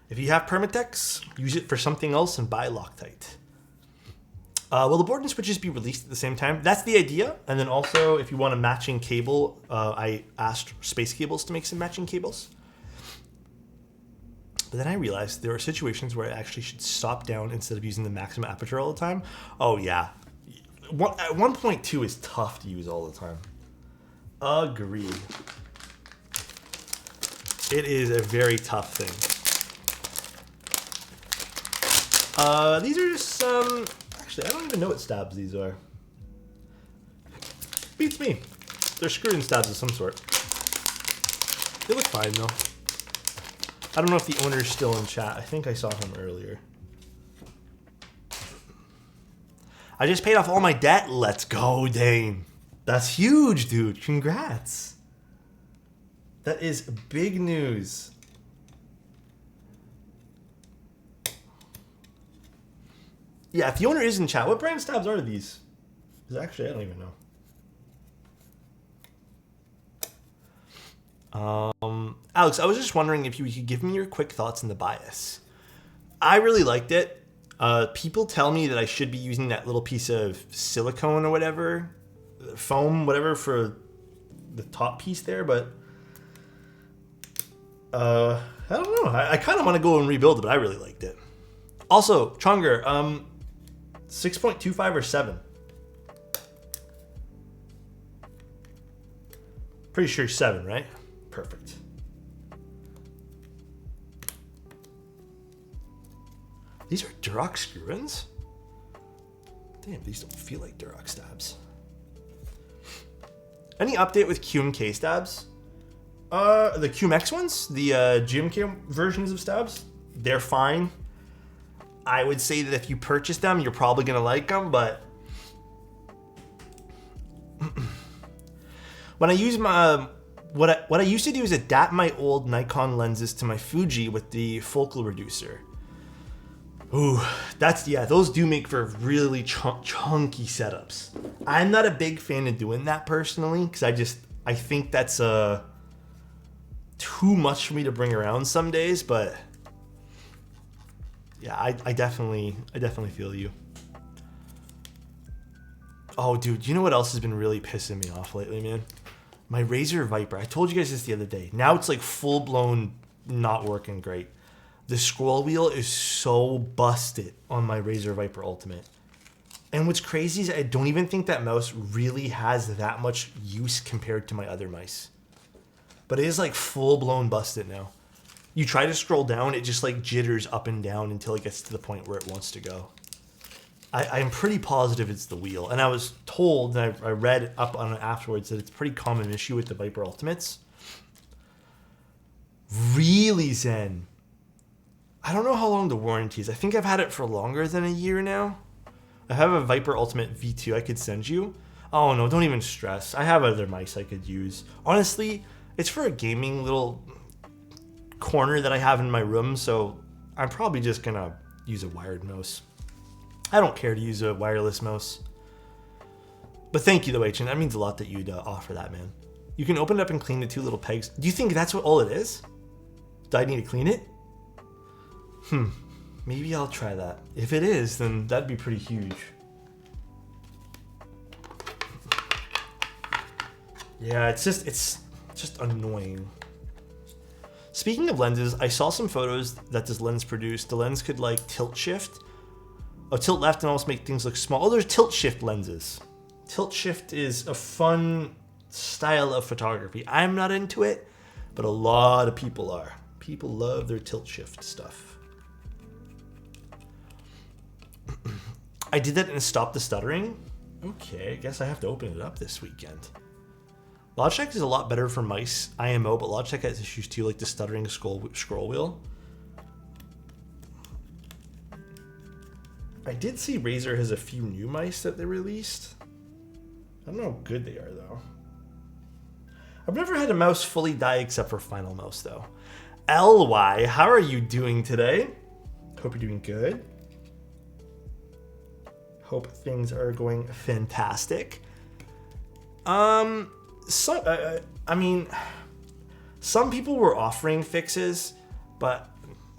If you have Permatex, use it for something else and buy Loctite. Will the board and switches be released at the same time? That's the idea. And then also, if you want a matching cable, I asked Space Cables to make some matching cables. But then I realized there are situations where I actually should stop down instead of using the maximum aperture all the time. Oh, yeah. At 1.2 is tough to use all the time. Agreed. It is a very tough thing. These are just some... Actually, I don't even know what stabs these are. Beats me. They're screw-in stabs of some sort. They look fine, though. I don't know if the owner's still in chat. I think I saw him earlier. I just paid off all my debt. Let's go, Dane. That's huge, dude. Congrats. That is big news. Yeah, if the owner is in chat, what brand stabs are these? Because actually, I don't even know. Alex, I was just wondering if you could give me your quick thoughts on the bias. I really liked it. People tell me that I should be using that little piece of silicone or whatever, foam, whatever, for the top piece there, but I don't know. I kind of want to go and rebuild it, but I really liked it. Also, Chunger, 6.25 or 7? Pretty sure 7, right? Perfect. These are Duroc screw-ins? Damn, these don't feel like Duroc stabs. Any update with QMK stabs? The QMX ones? The GMK versions of stabs? They're fine. I would say that if you purchase them, you're probably going to like them, but... when I use my... What I used to do is adapt my old Nikon lenses to my Fuji with the focal reducer. Ooh, those do make for really chunky setups. I'm not a big fan of doing that personally, because I think that's too much for me to bring around some days, but yeah, I definitely feel you. Oh, dude, you know what else has been really pissing me off lately, man? My Razer Viper. I told you guys this the other day. Now it's like full-blown not working great. The scroll wheel is so busted on my Razer Viper Ultimate. And what's crazy is I don't even think that mouse really has that much use compared to my other mice. But it is like full-blown busted now. You try to scroll down, it just like jitters up and down until it gets to the point where it wants to go. I'm pretty positive it's the wheel. And I was told, and I read up on it afterwards, that it's a pretty common issue with the Viper Ultimates. Really, Zen. I don't know how long the warranty is. I think I've had it for longer than a year now. I have a Viper Ultimate V2 I could send you. Oh no, don't even stress. I have other mice I could use. Honestly, it's for a gaming little corner that I have in my room, so I'm probably just gonna use a wired mouse. I don't care to use a wireless mouse. But thank you though, H, and that means a lot that you'd offer that, man. You can open it up and clean the 2 little pegs. Do you think that's what all it is? Do I need to clean it? Maybe I'll try that. If it is, then that'd be pretty huge. Yeah, it's just annoying. Speaking of lenses, I saw some photos that this lens produced. The lens could like tilt shift. Oh, tilt left and almost make things look small. Oh, there's tilt shift lenses. Tilt shift is a fun style of photography. I'm not into it, but a lot of people are. People love their tilt shift stuff. I did that and stopped the stuttering. Okay, I guess I have to open it up this weekend. Logitech is a lot better for mice IMO, but Logitech has issues too, like the stuttering scroll wheel. I did see Razer has a few new mice that they released. I don't know how good they are though. I've never had a mouse fully die except for Final Mouse though. LY, how are you doing today? Hope you're doing good. Hope things are going fantastic. So, I mean, some people were offering fixes, but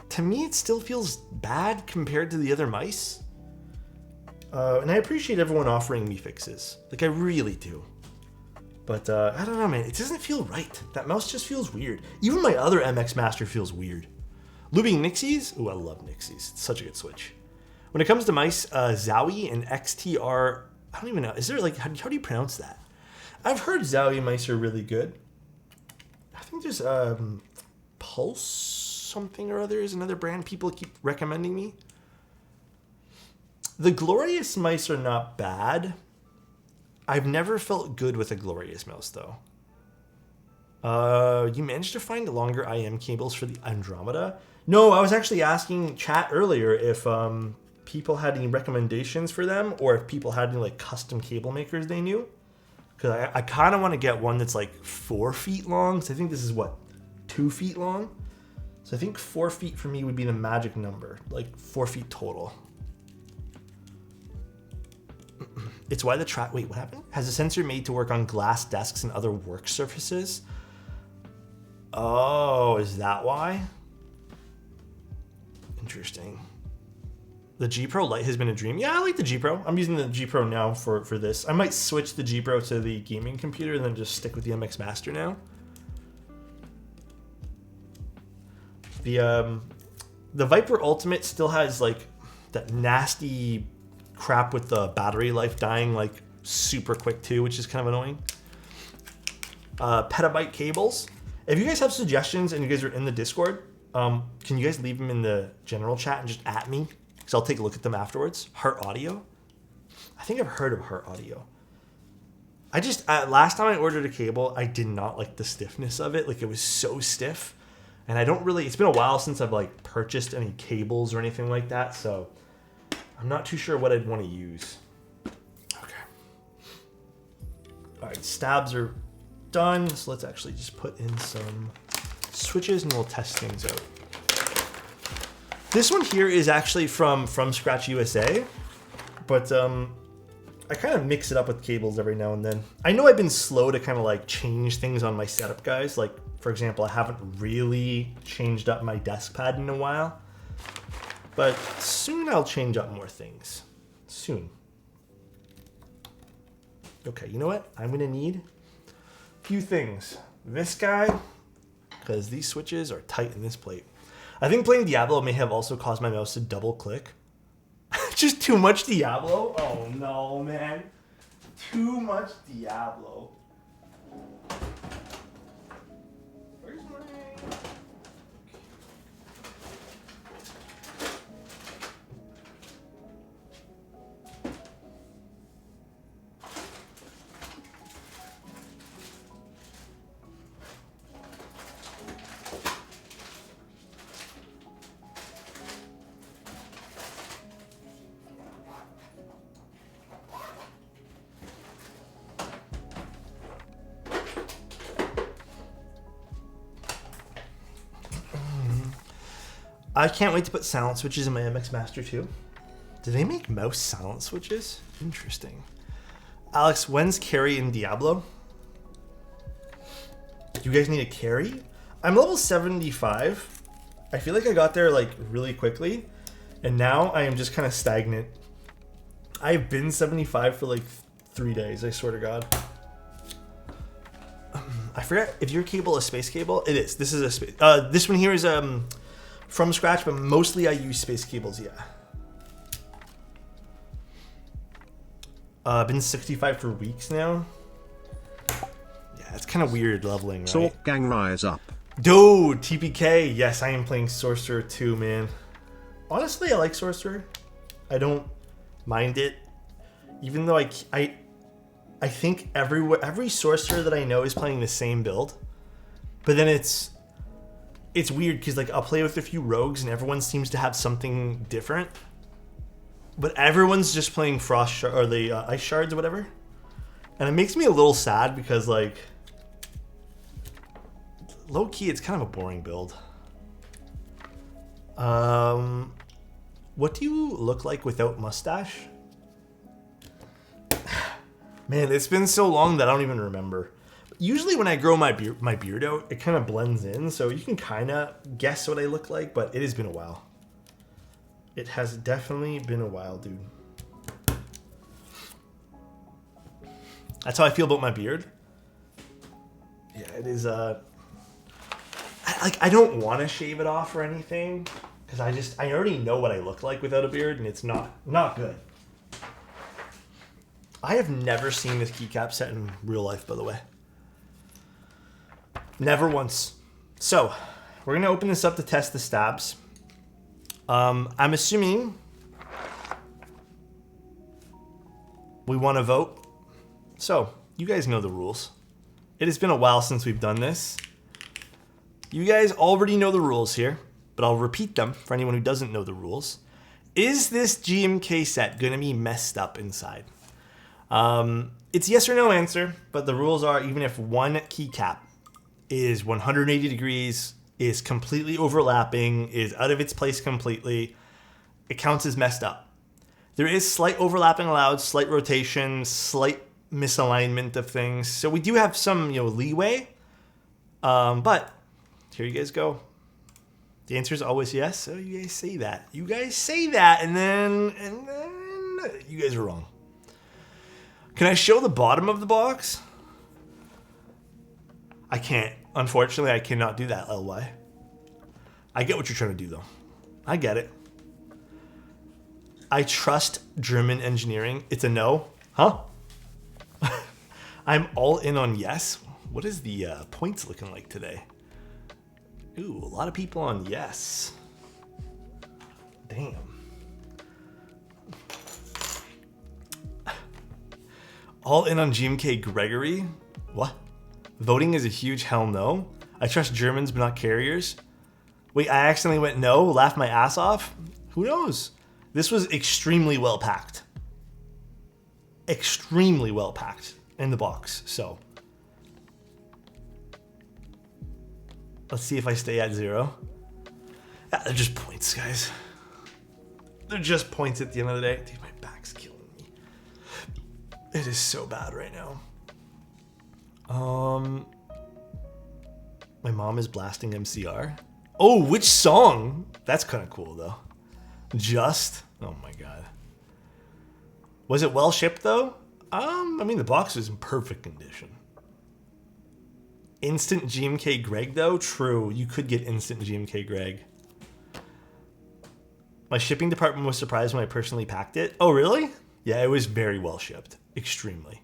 to me it still feels bad compared to the other mice. And I appreciate everyone offering me fixes. Like, I really do. But, I don't know, man. It doesn't feel right. That mouse just feels weird. Even my other MX Master feels weird. Lubing Nixies? Ooh, I love Nixies. It's such a good switch. When it comes to mice, Zowie and XTR, I don't even know. Is there, like, how do you pronounce that? I've heard Zowie mice are really good. I think there's, Pulse something or other is another brand people keep recommending me. The Glorious mice are not bad. I've never felt good with a Glorious mouse, though. You managed to find longer IM cables for the Andromeda? No, I was actually asking chat earlier if people had any recommendations for them or if people had any like custom cable makers they knew. Because I kind of want to get one that's like 4 feet long. So I think this is what, 2 feet long? So I think 4 feet for me would be the magic number, like 4 feet total. It's why the track, wait, what happened? Has a sensor made to work on glass desks and other work surfaces? Oh, is that why? Interesting. The G Pro Lite has been a dream. Yeah, I like the G Pro. I'm using the G Pro now for this. I might switch the G Pro to the gaming computer and then just stick with the MX Master now. The Viper Ultimate still has like that nasty crap with the battery life dying like super quick too, which is kind of annoying. Petabyte cables. If you guys have suggestions and you guys are in the Discord, can you guys leave them in the general chat and just at me? Because I'll take a look at them afterwards. Heart Audio. I think I've heard of Heart Audio. I just, last time I ordered a cable, I did not like the stiffness of it. Like it was so stiff. And I don't really, it's been a while since I've like purchased any cables or anything like that. So I'm not too sure what I'd want to use. Okay. All right, stabs are done. So let's actually just put in some switches and we'll test things out. This one here is actually from Scratch USA, but I kind of mix it up with cables every now and then. I know I've been slow to kind of like change things on my setup, guys. Like, for example, I haven't really changed up my desk pad in a while. But soon I'll change up more things. Soon. Okay, you know what? I'm gonna need a few things. This guy, because these switches are tight in this plate. I think playing Diablo may have also caused my mouse to double click. Just too much Diablo? Oh no, man. Too much Diablo. Where's my... I can't wait to put silent switches in my MX Master too. Do they make mouse silent switches? Interesting. Alex, when's Carrie in Diablo? You guys need a carry? I'm level 75. I feel like I got there like really quickly. And now I am just kind of stagnant. I've been 75 for like 3 days, I swear to God. I forget if your cable is space cable. It is. This is a space. This one here is from scratch, but mostly I use space cables, yeah. Been 65 for weeks now. Yeah, it's kind of weird leveling, right? Sork gang rise up. Dude, TPK. Yes, I am playing Sorcerer too, man. Honestly, I like Sorcerer. I don't mind it. Even though I think every Sorcerer that I know is playing the same build. But then it's weird because like I'll play with a few rogues and everyone seems to have something different. But everyone's just playing Frost or the Ice Shards or whatever. And it makes me a little sad because like low key it's kind of a boring build. What do you look like without mustache? Man, it's been so long that I don't even remember. Usually when I grow my beard out, it kind of blends in, so you can kind of guess what I look like, but it has been a while. It has definitely been a while, dude. That's how I feel about my beard. Yeah, it is, I don't want to shave it off or anything, because I already know what I look like without a beard, and it's not good. I have never seen this keycap set in real life, by the way. Never once. So, we're going to open this up to test the stabs. I'm assuming we want to vote. So, you guys know the rules. It has been a while since we've done this. You guys already know the rules here, but I'll repeat them for anyone who doesn't know the rules. Is this GMK set going to be messed up inside? It's yes or no answer, but the rules are even if one keycap is 180 degrees, is completely overlapping, is out of its place completely, it counts as messed up. There is slight overlapping allowed, slight rotation, slight misalignment of things. So we do have some, leeway. But here you guys go. The answer is always yes. So you guys say that. You guys say that, and then you guys are wrong. Can I show the bottom of the box? I can't. Unfortunately, I cannot do that, LY. I get what you're trying to do, though. I get it. I trust German engineering. It's a no. Huh? I'm all in on yes. What is the points looking like today? Ooh, a lot of people on yes. Damn. All in on GMK Gregory? What? Voting is a huge hell no? I trust Germans but not carriers? Wait, I accidentally went no? Laughed my ass off? Who knows? This was extremely well packed. Extremely well packed in the box, so. Let's see if I stay at 0. Yeah, they're just points, guys. They're just points at the end of the day. Dude, my back's killing me. It is so bad right now. My mom is blasting MCR. Oh, which song? That's kind of cool, though. Just? Oh, my God. Was it well shipped, though? I mean, the box was in perfect condition. Instant GMK Greg, though? True. You could get instant GMK Greg. My shipping department was surprised when I personally packed it. Oh, really? Yeah, it was very well shipped. Extremely.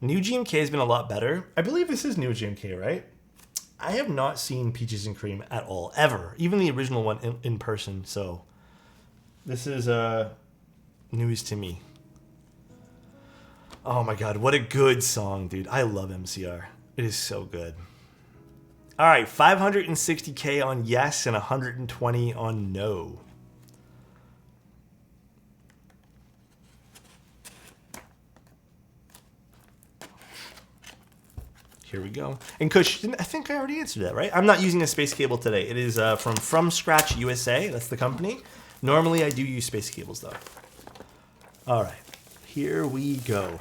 New GMK has been a lot better. I believe this is new GMK, right? I have not seen Peaches and Cream at all, ever. Even the original one in person, so this is news to me. Oh my God, what a good song, dude. I love MCR. It is so good. All right, 560K on yes and 120 on no. Here we go. And Kush, I think I already answered that, right? I'm not using a space cable today. It is from Scratch USA. That's the company. Normally, I do use space cables, though. All right. Here we go.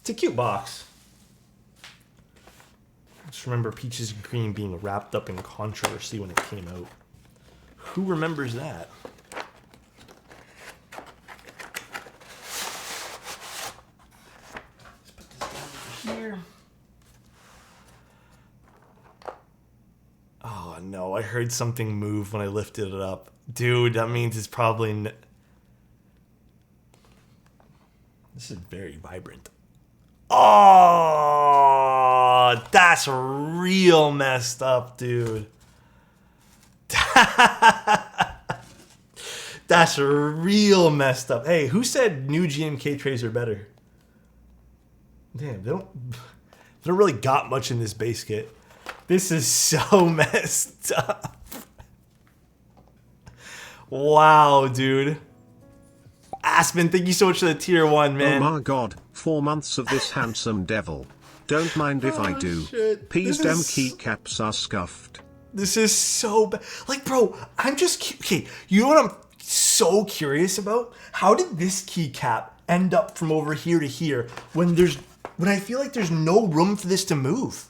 It's a cute box. just remember Peaches and Cream being wrapped up in controversy when it came out. Who remembers that? Let's put this down over here. Oh no, I heard something move when I lifted it up. Dude, that means it's probably... This is very vibrant. Oh, that's real messed up, dude. That's real messed up. Hey, who said new GMK trays are better? Damn, they don't really got much in this base kit. This is so messed up. Wow, dude. Aspen, thank you so much for the tier 1, man. Oh my god, 4 months of this handsome devil. Don't mind if I do. Shit. Peas dem keycaps are scuffed. This is so bad. Like, bro, I'm just... Okay, you know what I'm so curious about? How did this keycap end up from over here to here when I feel like there's no room for this to move?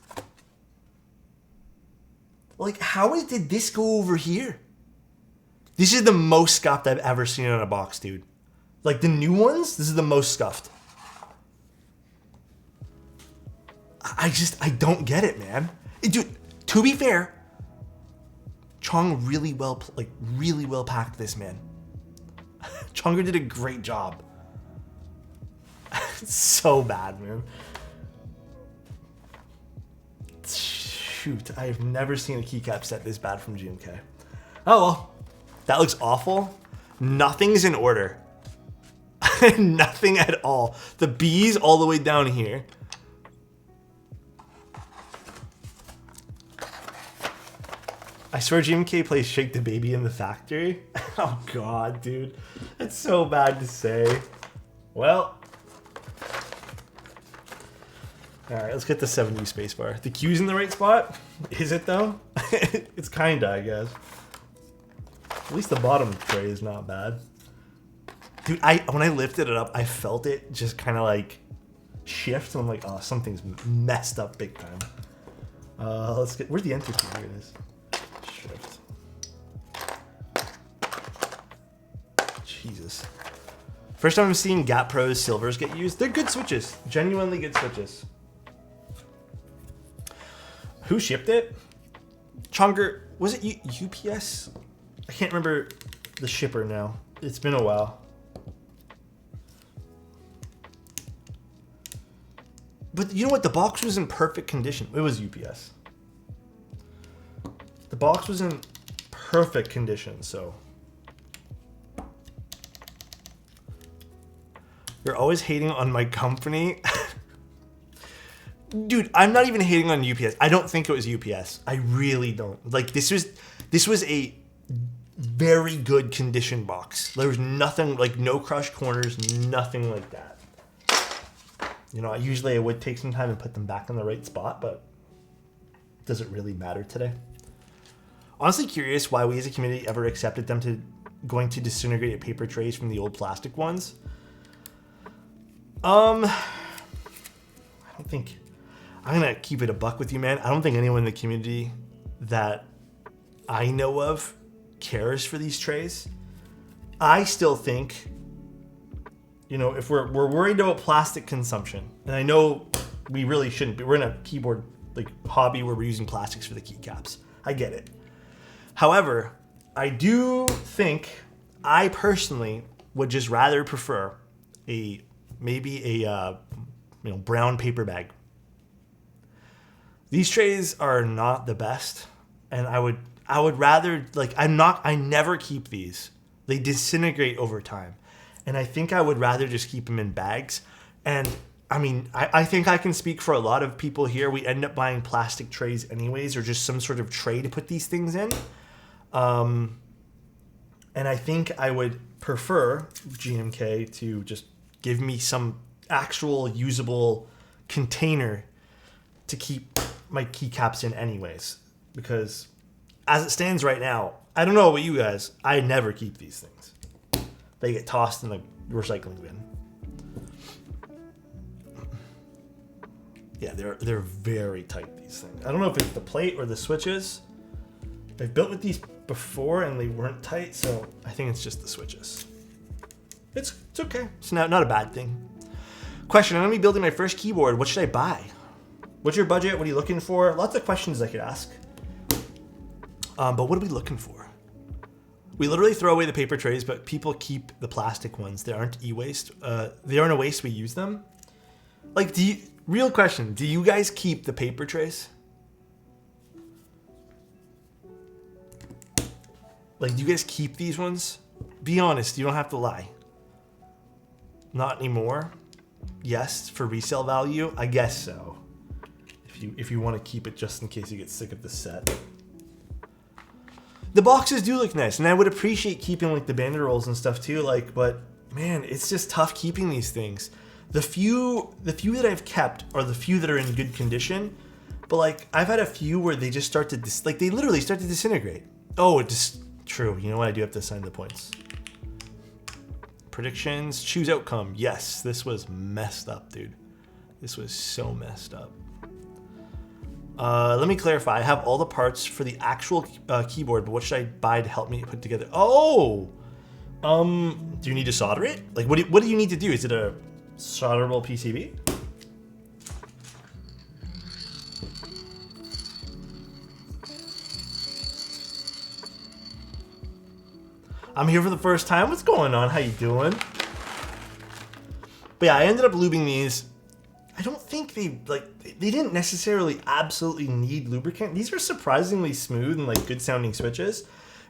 Like, how did this go over here? This is the most scuffed I've ever seen on a box, dude. Like, the new ones, this is the most scuffed. I don't get it, man. Dude, to be fair, Chong really well packed this, man. Chonger did a great job. It's so bad, man. Shoot, I've never seen a keycap set this bad from GMK. Oh well, that looks awful. Nothing's in order. Nothing at all. The B's all the way down here. I swear GMK plays Shake the Baby in the factory. Oh god, dude. That's so bad to say. Well. Alright, let's get the 7U spacebar. The Q's in the right spot? Is it though? It's kinda, I guess. At least the bottom tray is not bad. Dude, when I lifted it up, I felt it just kind of like shift. And I'm like, oh, something's messed up big time. Let's get, where's the enter key? Here it is. Shift. Jesus. First time I'm seeing Gap Pro's silvers get used. They're good switches. Genuinely good switches. Who shipped it? Chonger, was it UPS? I can't remember the shipper now. It's been a while. But you know what? The box was in perfect condition. It was UPS. The box was in perfect condition, so. You're always hating on my company. Dude, I'm not even hating on UPS. I don't think it was UPS. I really don't. Like, this was a very good condition box. There was nothing, like no crushed corners, nothing like that. You know, usually I would take some time and put them back in the right spot, but does it really matter today? Honestly curious why we as a community ever accepted them to going to disintegrated paper trays from the old plastic ones. I don't think, I'm gonna keep it a buck with you, man. I don't think anyone in the community that I know of cares for these trays. I still think, you know, if we're worried about plastic consumption, and I know we really shouldn't be. We're in a keyboard like hobby where we're using plastics for the keycaps. I get it. However, I do think I personally would just rather prefer maybe a brown paper bag. These trays are not the best, and I would rather, like, I never keep these. They disintegrate over time. And I think I would rather just keep them in bags. And I mean, I think I can speak for a lot of people here. We end up buying plastic trays anyways, or just some sort of tray to put these things in. And I think I would prefer GMK to just give me some actual usable container to keep my keycaps in anyways. Because as it stands right now, I don't know about you guys, I never keep these things. They get tossed in the recycling bin. Yeah, they're very tight, these things. I don't know if it's the plate or the switches. I've built with these before and they weren't tight, so I think it's just the switches. It's okay. It's not a bad thing. Question, I'm gonna be building my first keyboard. What should I buy? What's your budget? What are you looking for? Lots of questions I could ask. But what are we looking for? We literally throw away the paper trays, but people keep the plastic ones. They aren't e-waste. They aren't a waste, we use them. Like, real question, do you guys keep the paper trays? Like, do you guys keep these ones? Be honest, you don't have to lie. Not anymore? Yes, for resale value? I guess so. If you want to keep it just in case you get sick of the set. The boxes do look nice, and I would appreciate keeping like the banderoles and stuff too, like, but man, it's just tough keeping these things. The few that I've kept are the few that are in good condition, but like I've had a few where they just start to they literally start to disintegrate. Oh, it just true. You know what? I do have to assign the points. Predictions, choose outcome. Yes, this was messed up, dude. This was so messed up. Let me clarify. I have all the parts for the actual keyboard, but what should I buy to help me put together? Oh, do you need to solder it? Like, what do you need to do? Is it a solderable PCB? I'm here for the first time. What's going on? How you doing? But yeah, I ended up lubing these. I don't think they didn't necessarily absolutely need lubricant. These are surprisingly smooth and like good sounding switches,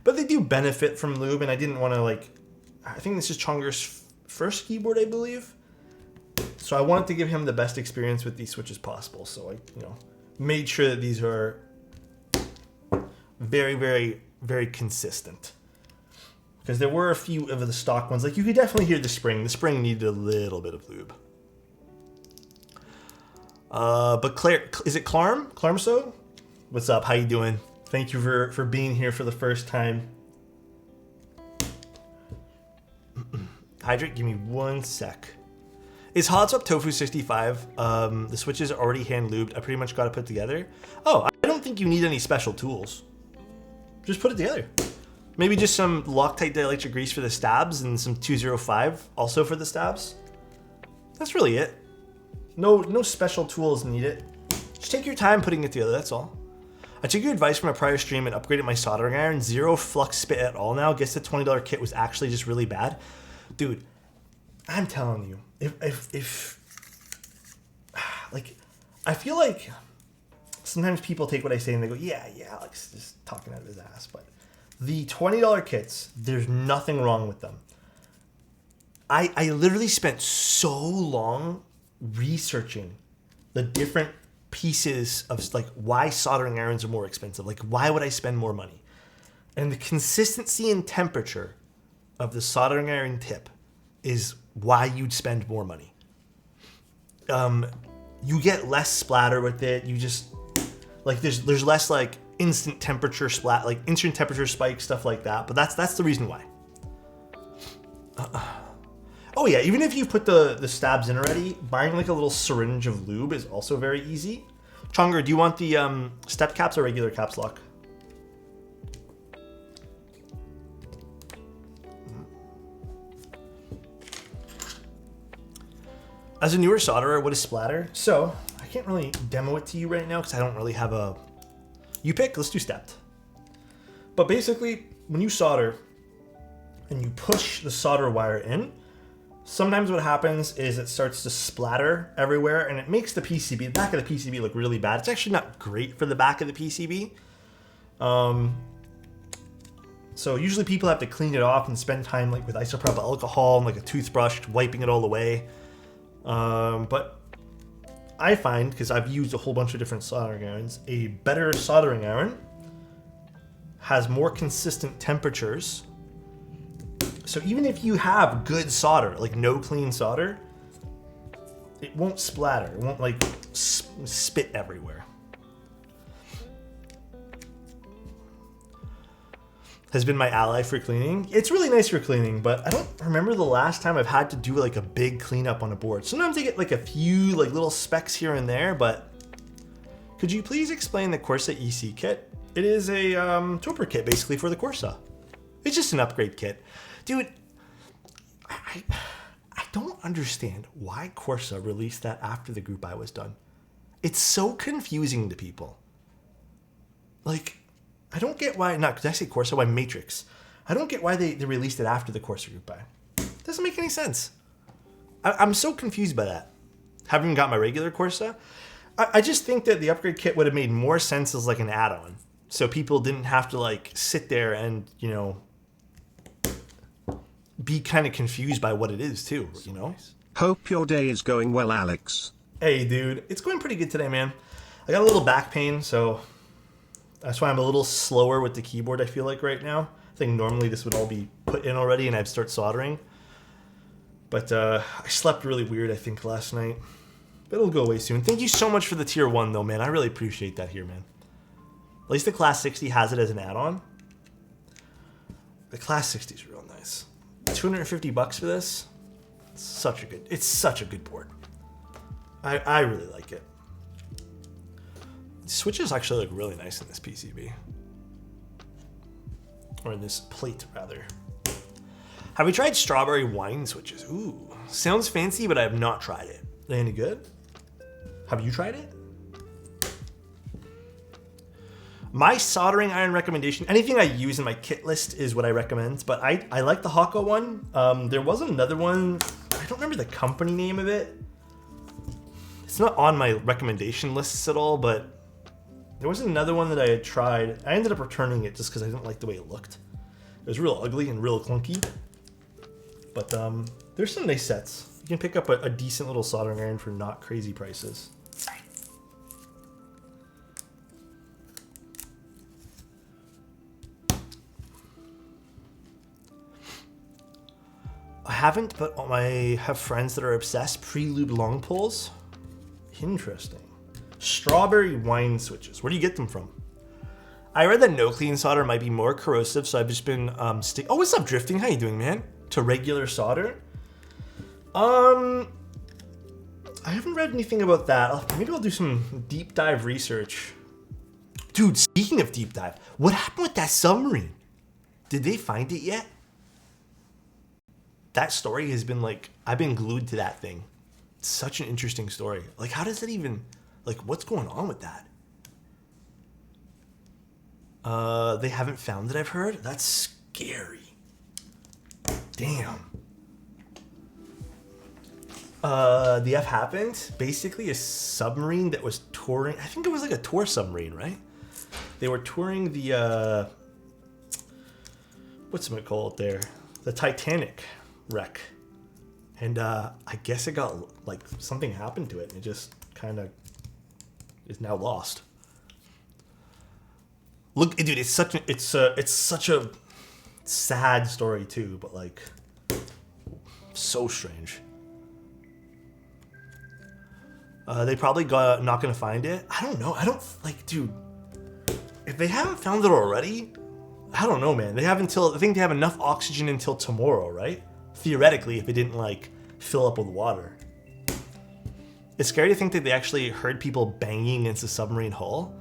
but they do benefit from lube. And I didn't want to I think this is Chonger's first keyboard, I believe. So I wanted to give him the best experience with these switches possible. So I, made sure that these are very, very, very consistent. Because there were a few of the stock ones. Like, you could definitely hear the spring. The spring needed a little bit of lube. But Claire, is it Clarm? Clarmso? What's up? How you doing? Thank you for being here for the first time. Hydrate, give me 1 sec. Is Hot Up Tofu 65? The switches are already hand lubed. I pretty much got it put together. Oh, I don't think you need any special tools. Just put it together. Maybe just some Loctite dielectric grease for the stabs and some 205 also for the stabs. That's really it. No special tools needed. Just take your time putting it together, that's all. I took your advice from a prior stream and upgraded my soldering iron. 0 flux spit at all now. Guess the $20 kit was actually just really bad. Dude, I'm telling you, if like, I feel like sometimes people take what I say and they go, yeah, Alex is just talking out of his ass, but the $20 kits, there's nothing wrong with them. I literally spent so long researching the different pieces of like why soldering irons are more expensive. Like, why would I spend more money? And the consistency and temperature of the soldering iron tip is why you'd spend more money. You get less splatter with it. You just like there's less like instant temperature spike, stuff like that. But that's the reason why. Oh yeah, even if you put the stabs in already, buying like a little syringe of lube is also very easy. Chonger, do you want the step caps or regular caps lock? As a newer solderer, what is splatter? So, I can't really demo it to you right now because I don't really have a... You pick, let's do stepped. But basically, when you solder and you push the solder wire in, sometimes what happens is it starts to splatter everywhere and it makes the PCB, the back of the PCB look really bad. It's actually not great for the back of the PCB. So usually people have to clean it off and spend time like with isopropyl alcohol and like a toothbrush wiping it all away. But I find, because I've used a whole bunch of different soldering irons, a better soldering iron has more consistent temperatures. So even if you have good solder, like no clean solder, it won't splatter. It won't like spit everywhere. has been my ally for cleaning. It's really nice for cleaning, but I don't remember the last time I've had to do like a big cleanup on a board. Sometimes I get like a few like little specks here and there, but could you please explain the Corsa EC kit? It is a toper kit basically for the Corsa. It's just an upgrade kit. Dude, I don't understand why Corsa released that after the group buy was done. It's so confusing to people. Like, I don't get why, did I say Corsa? Why Matrix? I don't get why they released it after the Corsa group buy. It doesn't make any sense. I'm so confused by that. Having got my regular Corsa, I just think that the upgrade kit would have made more sense as like an add-on. So people didn't have to like sit there and, you know, be kind of confused by what it is too, you know? Hope your day is going well, Alex. Hey, dude. It's going pretty good today, man. I got a little back pain, so that's why I'm a little slower with the keyboard, I feel like, right now. I think normally this would all be put in already and I'd start soldering. But I slept really weird, I think, last night. But it'll go away soon. Thank you so much for the tier 1, though, man. I really appreciate that here, man. At least the Class 60 has it as an add-on. The Class 60 is real nice. 250 bucks for this? It's such a good board. I really like it. Switches actually look really nice in this PCB. Or in this plate, rather. Have we tried strawberry wine switches? Ooh, sounds fancy, but I have not tried it. Are they any good? Have you tried it? My soldering iron recommendation, anything I use in my kit list is what I recommend, but I like the Hako one. There was another one, I don't remember the company name of it. It's not on my recommendation lists at all, but there was another one that I had tried. I ended up returning it just because I didn't like the way it looked. It was real ugly and real clunky. But there's some nice sets. You can pick up a decent little soldering iron for not crazy prices. I haven't, but I have friends that are obsessed. Pre-lube long pulls. Interesting. Strawberry wine switches. Where do you get them from? I read that no clean solder might be more corrosive, so I've just been Oh, what's up, Drifting? How you doing, man? To regular solder. I haven't read anything about that. Maybe I'll do some deep dive research. Dude, speaking of deep dive, what happened with that submarine? Did they find it yet? That story has been like, I've been glued to that thing. It's such an interesting story. Like, how does that even, like, what's going on with that? They haven't found it, I've heard. That's scary. Damn. The F happened. Basically, a submarine that was touring. I think it was like a tour submarine, right? They were touring the, what's it called there? The Titanic wreck. And I guess it got, like, something happened to it. And it just kind of is now lost. Look, dude, it's such a sad story too, but like so strange. They probably not gonna find it. I don't know. I don't like, dude. If they haven't found it already, I don't know, man. They have until, I think they have enough oxygen until tomorrow, right? Theoretically, if it didn't like fill up with water. It's scary to think that they actually heard people banging against the submarine hull.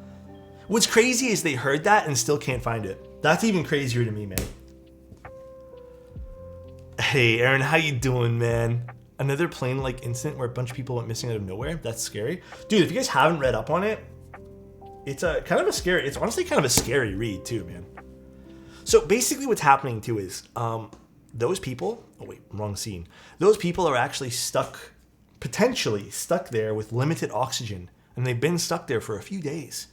What's crazy is they heard that and still can't find it. That's even crazier to me, man. Hey, Aaron, how you doing, man? Another plane-like incident where a bunch of people went missing out of nowhere? That's scary. Dude, if you guys haven't read up on it, it's it's honestly kind of a scary read too, man. So basically what's happening too is, those people, oh wait, wrong scene. Those people are actually potentially stuck there with limited oxygen, and they've been stuck there for a few days.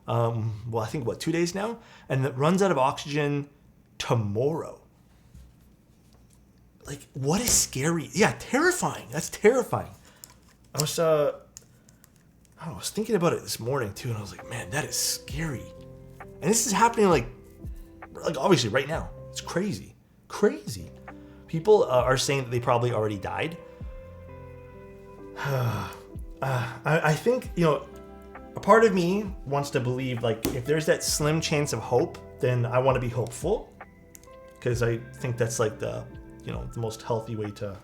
Well, I think, 2 days now? And it runs out of oxygen tomorrow. Like, what is scary? Yeah, terrifying. That's terrifying. I was thinking about it this morning, too, and I was like, man, that is scary. And this is happening, like obviously right now. It's crazy. Crazy. People are saying that they probably already died. I think, a part of me wants to believe, like, if there's that slim chance of hope, then I want to be hopeful. because I think that's like the, you know, the most healthy way to,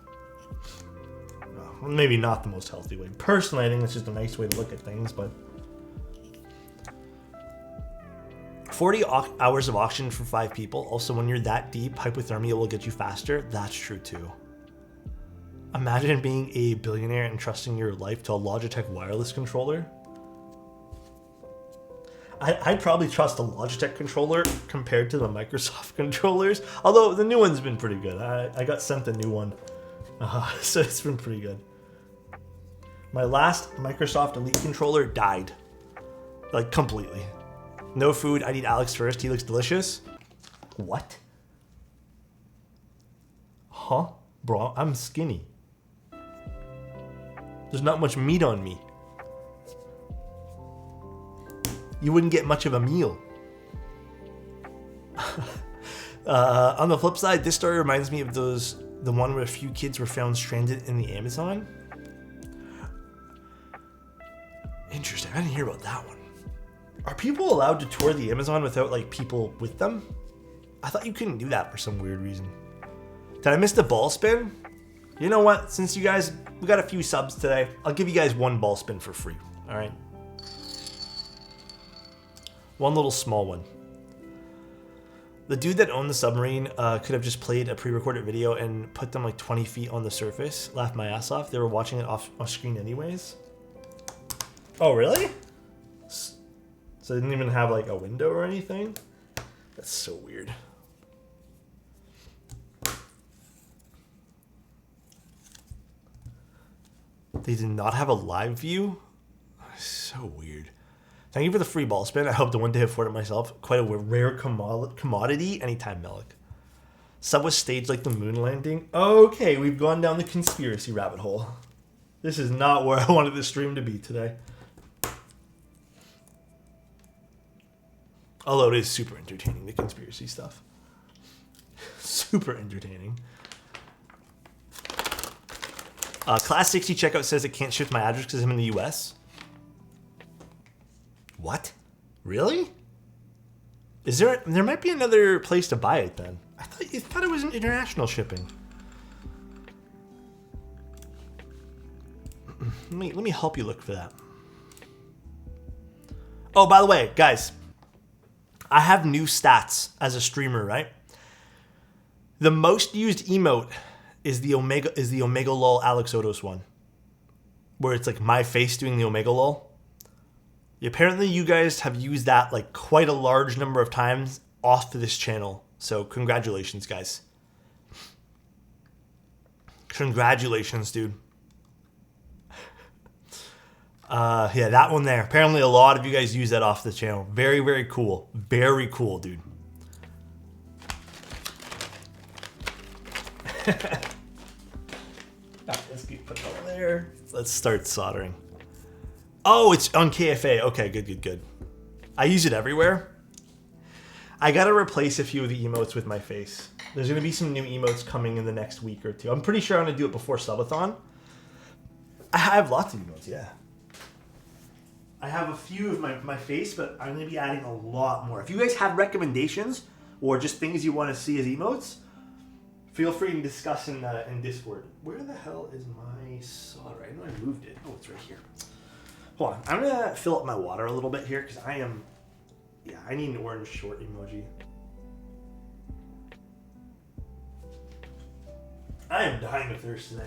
well, maybe not the most healthy way. Personally, I think it's just a nice way to look at things, but 40 hours of oxygen for 5 people. Also, when you're that deep, hypothermia will get you faster. That's true too. Imagine being a billionaire and trusting your life to a Logitech wireless controller. I'd probably trust a Logitech controller compared to the Microsoft controllers. Although the new one's been pretty good. I got sent a new one. So it's been pretty good. My last Microsoft Elite controller died. Like, completely. No food. I'd eat Alex first. He looks delicious. What? Huh? Bro, I'm skinny. There's not much meat on me. You wouldn't get much of a meal. On the flip side, this story reminds me of the one where a few kids were found stranded in the Amazon. Interesting. I didn't hear about that one. Are people allowed to tour the Amazon without like people with them? I thought you couldn't do that for some weird reason. Did I miss the ball spin? You know what? Since you guys, we got a few subs today, I'll give you guys one ball spin for free. All right. One little small one. The dude that owned the submarine could have just played a pre-recorded video and put them like 20 feet on the surface. Laughed my ass off. They were watching it off screen anyways. Oh, really? So they didn't even have like a window or anything? That's so weird. They did not have a live view? So weird. Thank you for the free ball spin. I hope to one day afford it myself. Quite a rare commodity. Anytime, Melik. Sub was staged like the moon landing. Okay, we've gone down the conspiracy rabbit hole. This is not where I wanted the stream to be today. Although it is super entertaining, the conspiracy stuff. Super entertaining. Class 60 checkout says it can't shift my address because I'm in the US. What? Really? Is there might be another place to buy it then. I thought it was an international shipping. Let me help you look for that. Oh, by the way, guys, I have new stats as a streamer, right? The most used emote is the Omega Lol Alexotos one, where it's like my face doing the Omega Lol. Apparently, you guys have used that like quite a large number of times off to this channel. So congratulations, guys. Congratulations, dude. Yeah, that one there. Apparently, a lot of you guys use that off the channel. Very, very cool. Very cool, dude. Let's put it over there. Let's start soldering. Oh, it's on KFA. Okay, good. I use it everywhere. I gotta replace a few of the emotes with my face. There's gonna be some new emotes coming in the next week or two. I'm pretty sure I'm gonna do it before Subathon. I have lots of emotes, yeah. I have a few of my face, but I'm gonna be adding a lot more. If you guys have recommendations or just things you want to see as emotes, feel free to discuss in Discord. Where the hell is my solder? I know I moved it. Oh, it's right here. Hold on. I'm going to fill up my water a little bit here because I need an orange short emoji. I am dying of thirst today.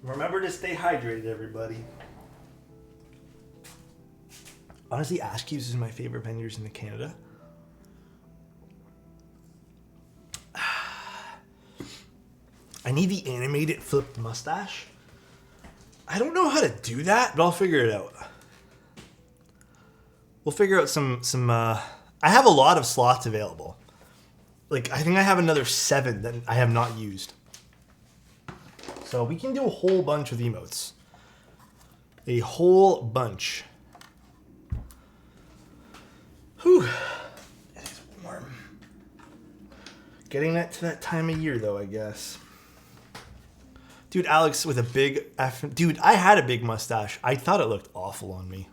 Remember to stay hydrated, everybody. Honestly, Ash Cubes is my favorite vendors in Canada. I need the animated flipped mustache. I don't know how to do that, but I'll figure it out. We'll figure out some I have a lot of slots available. Like, I think I have another 7 that I have not used. So we can do a whole bunch of emotes. A whole bunch. Whew. It is warm. Getting that to that time of year, though, I guess. Dude, Alex with a big F. Dude, I had a big mustache. I thought it looked awful on me.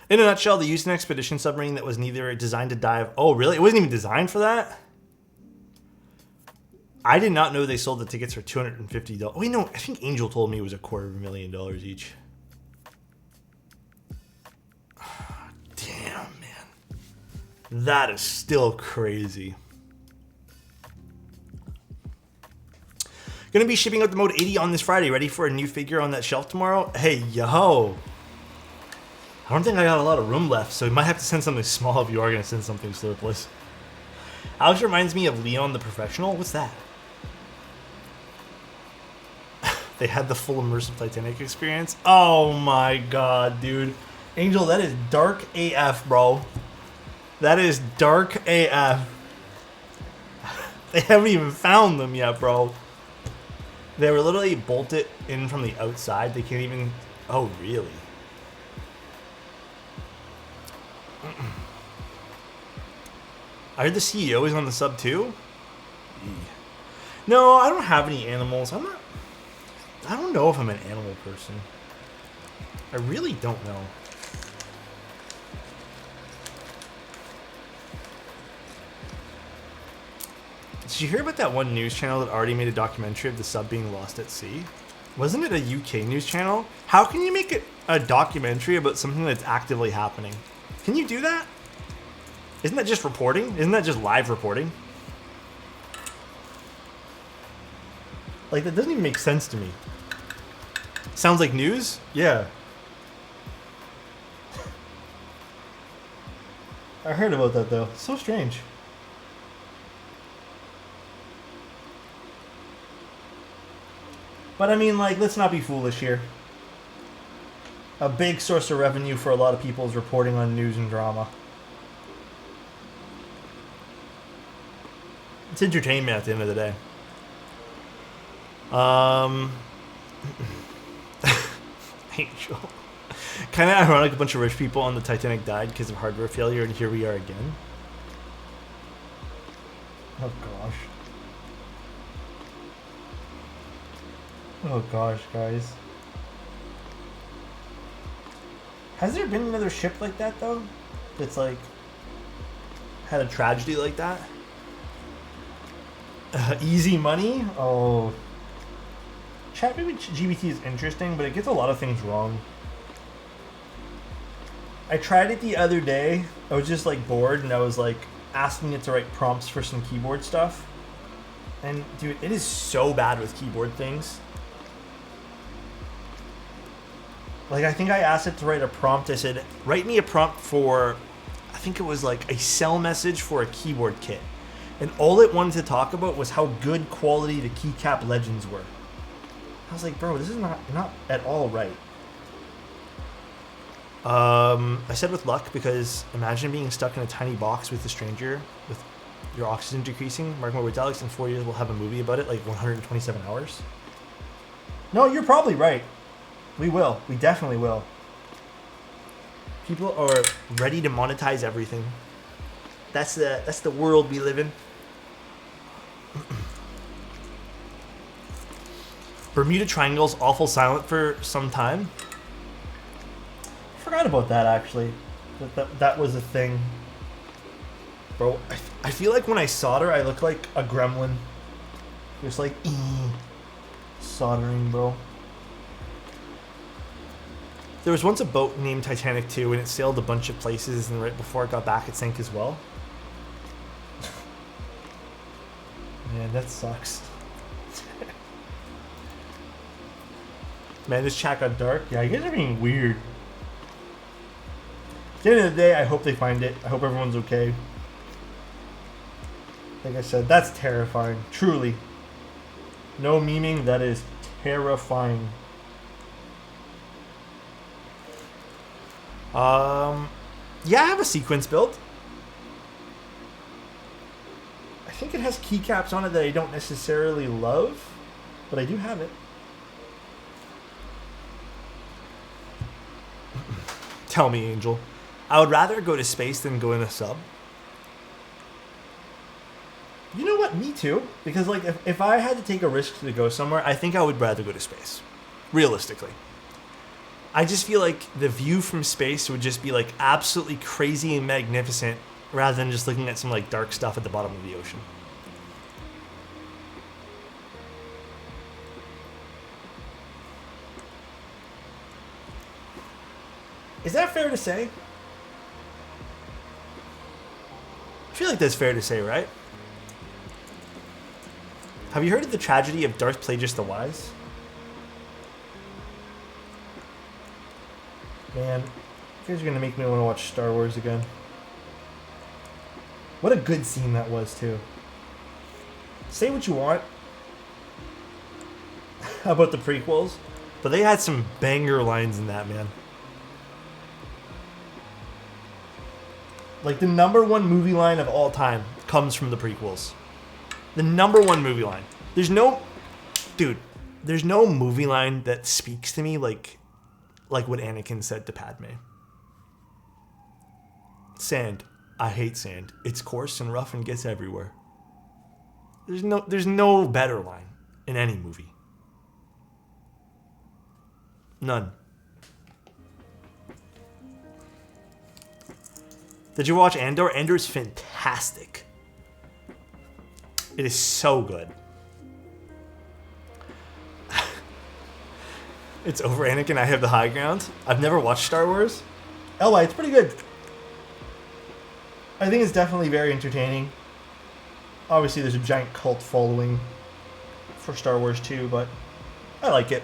In a nutshell, they used an expedition submarine that was neither designed to dive. Oh, really? It wasn't even designed for that? I did not know they sold the tickets for $250. Oh, wait, no. I think Angel told me it was $250,000 each. Damn, man. That is still crazy. Gonna be shipping out the Mode 80 on this Friday. Ready for a new figure on that shelf tomorrow? Hey, yo. I don't think I got a lot of room left, so we might have to send something small if you are gonna send something surplus. Alex reminds me of Leon the Professional. What's that? They had the full immersive Titanic experience. Oh my god, dude. Angel, that is dark AF, bro. That is dark AF. They haven't even found them yet, bro. They were literally bolted in from the outside. They can't even... Oh, really? I heard the CEO is on the sub too. No, I don't have any animals. I don't know if I'm an animal person. I really don't know. Did you hear about that one news channel that already made a documentary of the sub being lost at sea? Wasn't it a UK news channel? How can you make a documentary about something that's actively happening? Can you do that? Isn't that just reporting? Isn't that just live reporting? Like, that doesn't even make sense to me. Sounds like news? Yeah. I heard about that, though. It's so strange. But I mean, like, let's not be foolish here. A big source of revenue for a lot of people is reporting on news and drama. It's entertainment at the end of the day. Angel. Kind of ironic a bunch of rich people on the Titanic died because of hardware failure, and here we are again. Oh gosh. Oh gosh, guys. Has there been another ship like that, though? That's like... had a tragedy like that? Easy money? Oh. ChatGPT is interesting, but it gets a lot of things wrong. I tried it the other day. I was just like bored, and I was like asking it to write prompts for some keyboard stuff. And dude, it is so bad with keyboard things. Like, I think I asked it to write a prompt. I said, write me a prompt for, I think it was like a sell message for a keyboard kit. And all it wanted to talk about was how good quality the Keycap Legends were. I was like, bro, this is not at all right. I said with luck, because imagine being stuck in a tiny box with a stranger with your oxygen decreasing. Mark my words, Alex, in 4 years we'll have a movie about it, like 127 hours. No, you're probably right. We will. We definitely will. People are ready to monetize everything. That's the world we live in. Bermuda Triangle's awful silent for some time. I forgot about that, actually. That was a thing. Bro, I feel like when I solder, I look like a gremlin. Just like, soldering, bro. There was once a boat named Titanic too, and it sailed a bunch of places, and right before it got back, it sank as well. Man, that sucks. Man, this chat got dark. Yeah, you guys are being weird. At the end of the day, I hope they find it. I hope everyone's okay. Like I said, that's terrifying. Truly. No memeing, that is terrifying. Yeah, I have a sequence built. I think it has keycaps on it that I don't necessarily love, but I do have it. Tell me, Angel. I would rather go to space than go in a sub. You know what? Me too. Because like if I had to take a risk to go somewhere, I think I would rather go to space. Realistically. I just feel like the view from space would just be like absolutely crazy and magnificent rather than just looking at some like dark stuff at the bottom of the ocean. Is that fair to say? I feel like that's fair to say, right? Have you heard of the tragedy of Darth Plagueis the Wise? Man, you guys are gonna make me want to watch Star Wars again. What a good scene that was, too. Say what you want about the prequels, but they had some banger lines in that, man. Like, the #1 movie line of all time comes from the prequels. The #1 movie line. There's no movie line that speaks to me like what Anakin said to Padme. Sand. I hate sand. It's coarse and rough and gets everywhere. There's no better line in any movie. None. Did you watch Andor? Andor's fantastic. It is so good. It's over, Anakin. I have the high ground. I've never watched Star Wars. LY, it's pretty good. I think it's definitely very entertaining. Obviously, there's a giant cult following for Star Wars too, but I like it.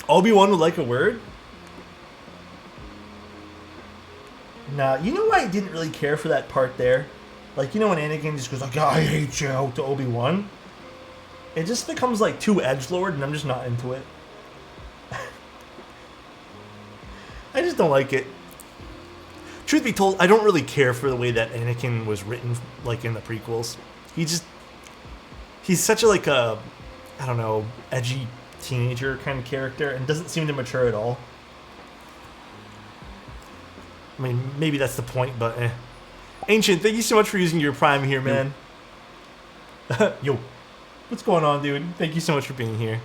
Obi-Wan would like a word? Nah, you know why I didn't really care for that part there? Like, you know when Anakin just goes like, I hate you to Obi-Wan? It just becomes like too edgelord and I'm just not into it. I just don't like it. Truth be told, I don't really care for the way that Anakin was written like in the prequels. He's such a like a, I don't know, edgy teenager kind of character and doesn't seem to mature at all. I mean, maybe that's the point, but eh. Ancient, thank you so much for using your Prime here, man. Yo. What's going on, dude? Thank you so much for being here.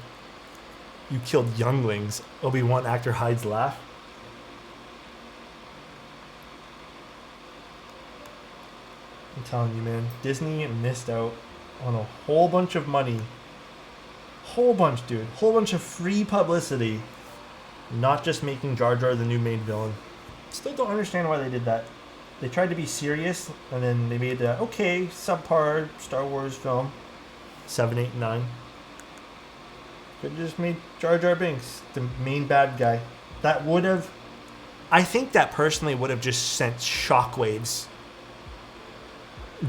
You killed younglings. Obi-Wan actor hides laugh. I'm telling you, man. Disney missed out on a whole bunch of money. Whole bunch, dude. Whole bunch of free publicity. Not just making Jar Jar the new main villain. Still don't understand why they did that. They tried to be serious, and then they made a okay, subpar Star Wars film. 7, 8, 9. Could have just made Jar Jar Binks the main bad guy. That would have... I think that personally would have just sent shockwaves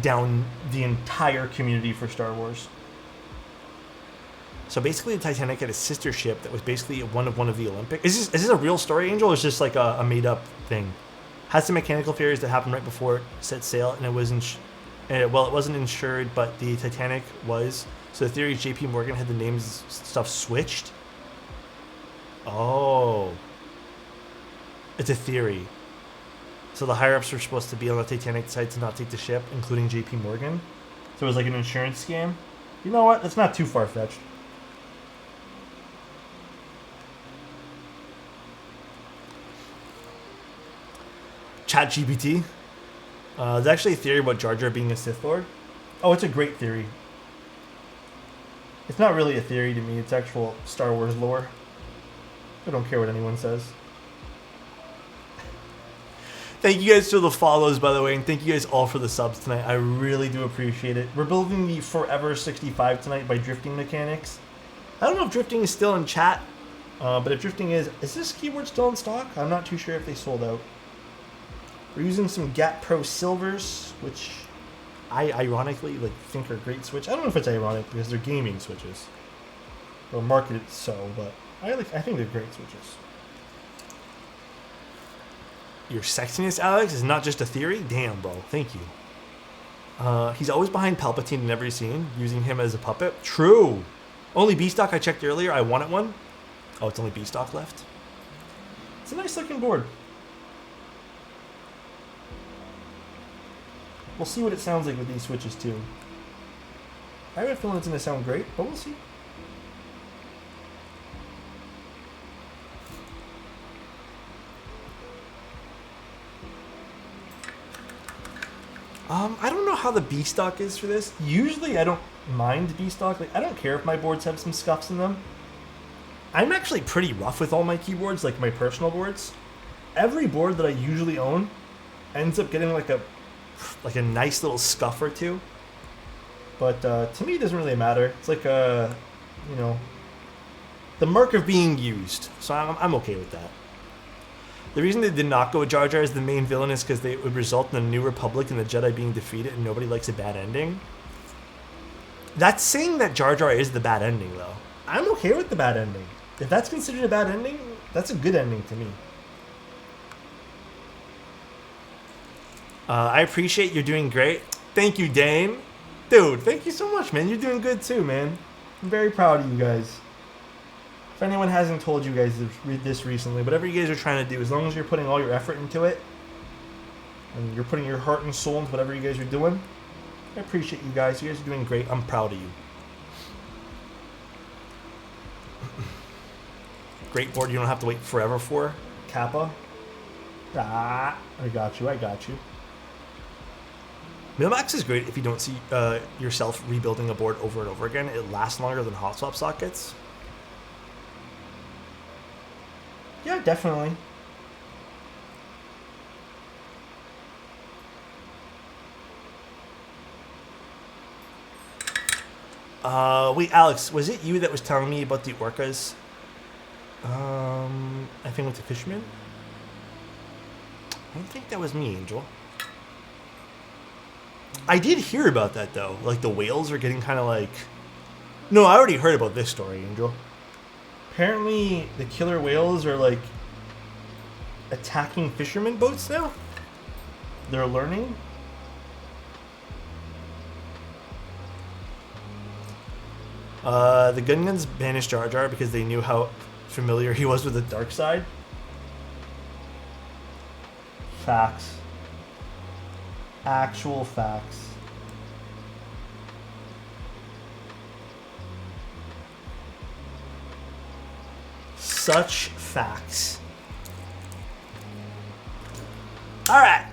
down the entire community for Star Wars. So basically the Titanic had a sister ship that was basically one of the Olympic... Is this a real story, Angel, or is this like a made-up thing? Had some mechanical failures that happened right before it set sail, and it wasn't... well, it wasn't insured, but the Titanic was. So the theory is J.P. Morgan had the names stuff switched. Oh. It's a theory. So the higher-ups were supposed to be on the Titanic side to not take the ship, including J.P. Morgan. So it was like an insurance scam. You know what? That's not too far-fetched. ChatGPT. There's actually a theory about Jar Jar being a Sith Lord. Oh, it's a great theory. It's not really a theory to me. It's actual Star Wars lore. I don't care what anyone says. Thank you guys for the follows, by the way, and thank you guys all for the subs tonight. I really do appreciate it. We're building the Forever 65 tonight by Drifting Mechanics. I don't know if Drifting is still in chat, but if Drifting is this keyboard still in stock? I'm not too sure if they sold out. We're using some Gap Pro Silvers, which I ironically think are a great switch. I don't know if it's ironic because they're gaming switches. Or marketed so, but I think they're great switches. Your sexiness, Alex, is not just a theory? Damn, bro. Thank you. He's always behind Palpatine in every scene, using him as a puppet. True. Only B-Stock I checked earlier. I wanted one. Oh, it's only B-Stock left? It's a nice looking board. We'll see what it sounds like with these switches too. I have a feeling it's going to sound great, but we'll see. I don't know how the B stock is for this. Usually I don't mind B stock. Like, I don't care if my boards have some scuffs in them. I'm actually pretty rough with all my keyboards, like my personal boards. Every board that I usually own ends up getting like a nice little scuff or two. But to me, it doesn't really matter. It's like a, you know, the mark of being used. So I'm okay with that. The reason they did not go with Jar Jar as the main villain is because it would result in a New Republic and the Jedi being defeated, and nobody likes a bad ending. That's saying that Jar Jar is the bad ending, though. I'm okay with the bad ending. If that's considered a bad ending, that's a good ending to me. I appreciate you're doing great. Thank you, Dane. Dude, thank you so much, man. You're doing good too, man. I'm very proud of you guys. If anyone hasn't told you guys this recently, whatever you guys are trying to do, as long as you're putting all your effort into it, and you're putting your heart and soul into whatever you guys are doing, I appreciate you guys. You guys are doing great. I'm proud of you. Great board you don't have to wait forever for. Kappa. Ah, I got you. I got you. Milmax is great if you don't see yourself rebuilding a board over and over again. It lasts longer than hot swap sockets. Yeah, definitely. Wait, Alex, was it you that was telling me about the orcas? I think with the fisherman? I don't think that was me, Angel. I did hear about that, though. Like, the whales are getting kind of like... No, I already heard about this story, Angel. Apparently, the killer whales are, like, attacking fishermen boats now. They're learning. The Gungans banished Jar Jar because they knew how familiar he was with the dark side. Facts. Actual facts. Such facts. All right.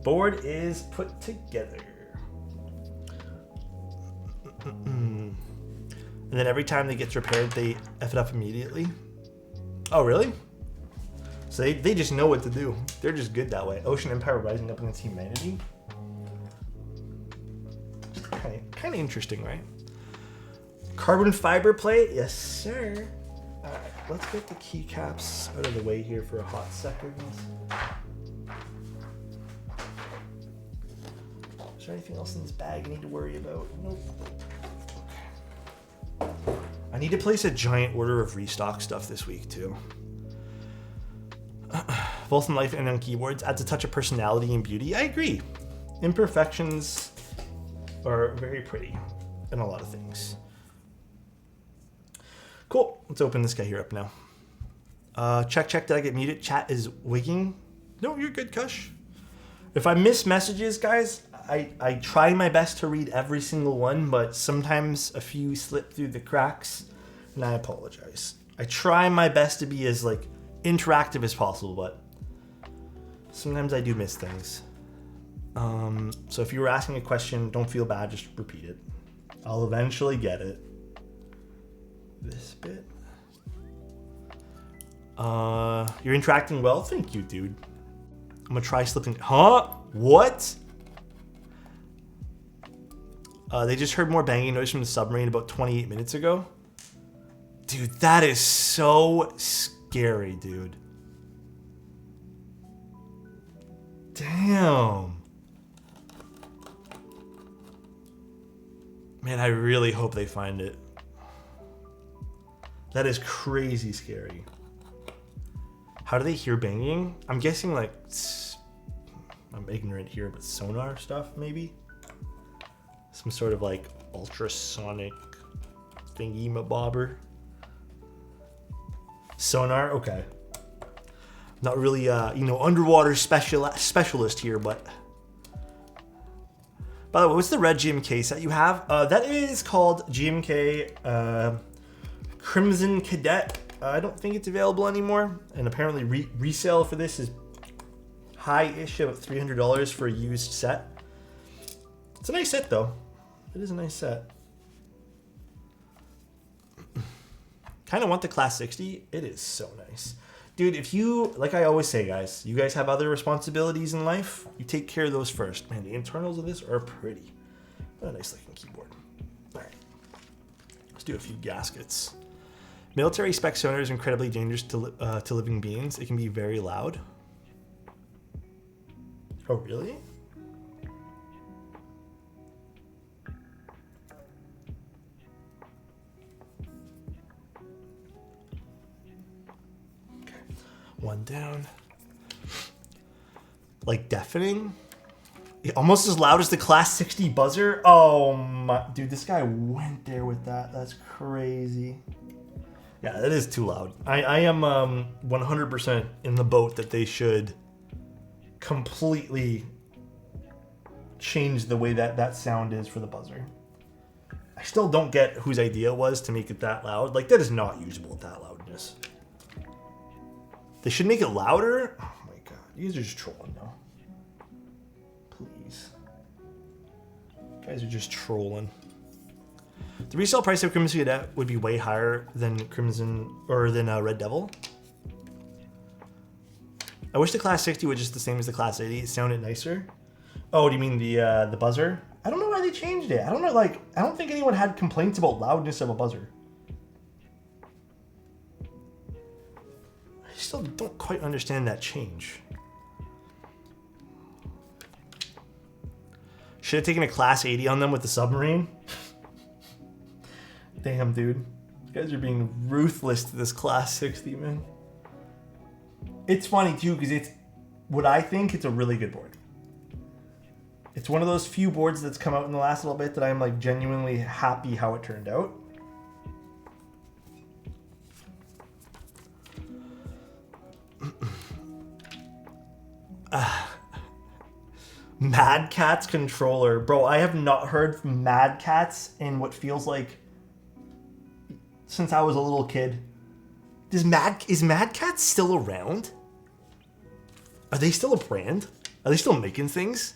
Board is put together. And then every time they get repaired, they F it up immediately. Oh, really? So they just know what to do. They're just good that way. Ocean Empire rising up against humanity. Kind of interesting, right? Carbon fiber plate? Yes, sir. All right, let's get the keycaps out of the way here for a hot second. Is there anything else in this bag I need to worry about? Nope. I need to place a giant order of restock stuff this week, too. Both in life and on keyboards adds a touch of personality and beauty. I agree. Imperfections are very pretty in a lot of things. Cool. Let's open this guy here up now. Check. Did I get muted? Chat is wigging. No, you're good, Kush. If I miss messages, guys, I try my best to read every single one, but sometimes a few slip through the cracks, and I apologize. I try my best to be as like interactive as possible, but sometimes I do miss things. So if you were asking a question, don't feel bad, just repeat it. I'll eventually get it. This bit. You're interacting well? Thank you, dude. I'm gonna try slipping. Huh? What? They just heard more banging noise from the submarine about 28 minutes ago. Dude, that is so scary, dude. Damn. Man, I really hope they find it. That is crazy scary. How do they hear banging? I'm guessing like, I'm ignorant here, but sonar stuff maybe? Some sort of like ultrasonic thingy-mabobber. Sonar, okay. Not really, you know, underwater specialist here, but. By the way, what's the red GMK set you have? That is called GMK Crimson Cadet. I don't think it's available anymore, and apparently resale for this is high-ish, about $300 for a used set. It's a nice set, though. It is a nice set. Kind of want the Class 60. It is so nice. Dude, if you, like I always say, guys, you guys have other responsibilities in life, you take care of those first. Man, the internals of this are pretty. What a nice looking keyboard. All right. Let's do a few gaskets. Military spec sonar is incredibly dangerous to living beings. It can be very loud. Oh, really? One down. Like deafening? Almost as loud as the Class 60 buzzer? Oh my, dude, this guy went there with that. That's crazy. Yeah, that is too loud. I am 100% in the boat that they should completely change the way that sound is for the buzzer. I still don't get whose idea it was to make it that loud. Like, that is not usable at that loudness. They should make it louder. Oh my god, you guys are just trolling now. Please. You guys are just trolling. The resale price of Crimson Cadet would be way higher than Crimson or than Red Devil. I wish the Class 60 was just the same as the Class 80. It sounded nicer. Oh, do you mean the buzzer? I don't know why they changed it. I don't know. Like, I don't think anyone had complaints about loudness of a buzzer. I still don't quite understand that change. Should have taken a Class 80 on them with the submarine. Damn, dude. You guys are being ruthless to this Class 60, man. It's funny, too, because it's what I think it's a really good board. It's one of those few boards that's come out in the last little bit that I'm, like, genuinely happy how it turned out. Mad Cat's controller. Bro, I have not heard from Mad Cat's in what feels like since I was a little kid. Is Mad Cat still around? Are they still a brand? Are they still making things?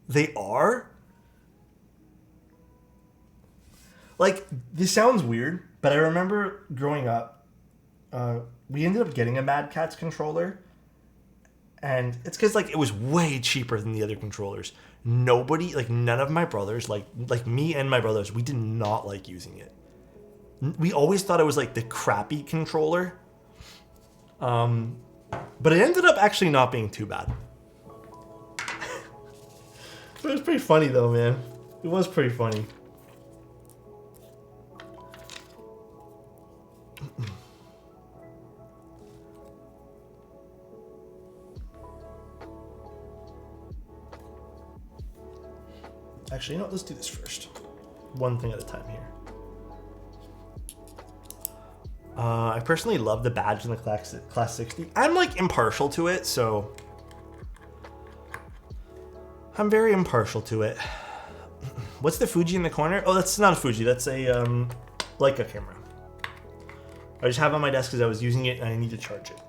They are? Like, this sounds weird, but I remember growing up, we ended up getting a Mad Cat's controller. And it's because, like, it was way cheaper than the other controllers. Nobody, like, none of my brothers, like me and my brothers, we did not like using it. We always thought it was, like, the crappy controller. But it ended up actually not being too bad. It was pretty funny, though, man. It was pretty funny. Actually, you know what? Let's do this first. One thing at a time here. I personally love the badge in the Class 60. I'm, like, impartial to it, so... I'm very impartial to it. What's the Fuji in the corner? Oh, that's not a Fuji. That's a, Leica camera. I just have it on my desk because I was using it and I need to charge it.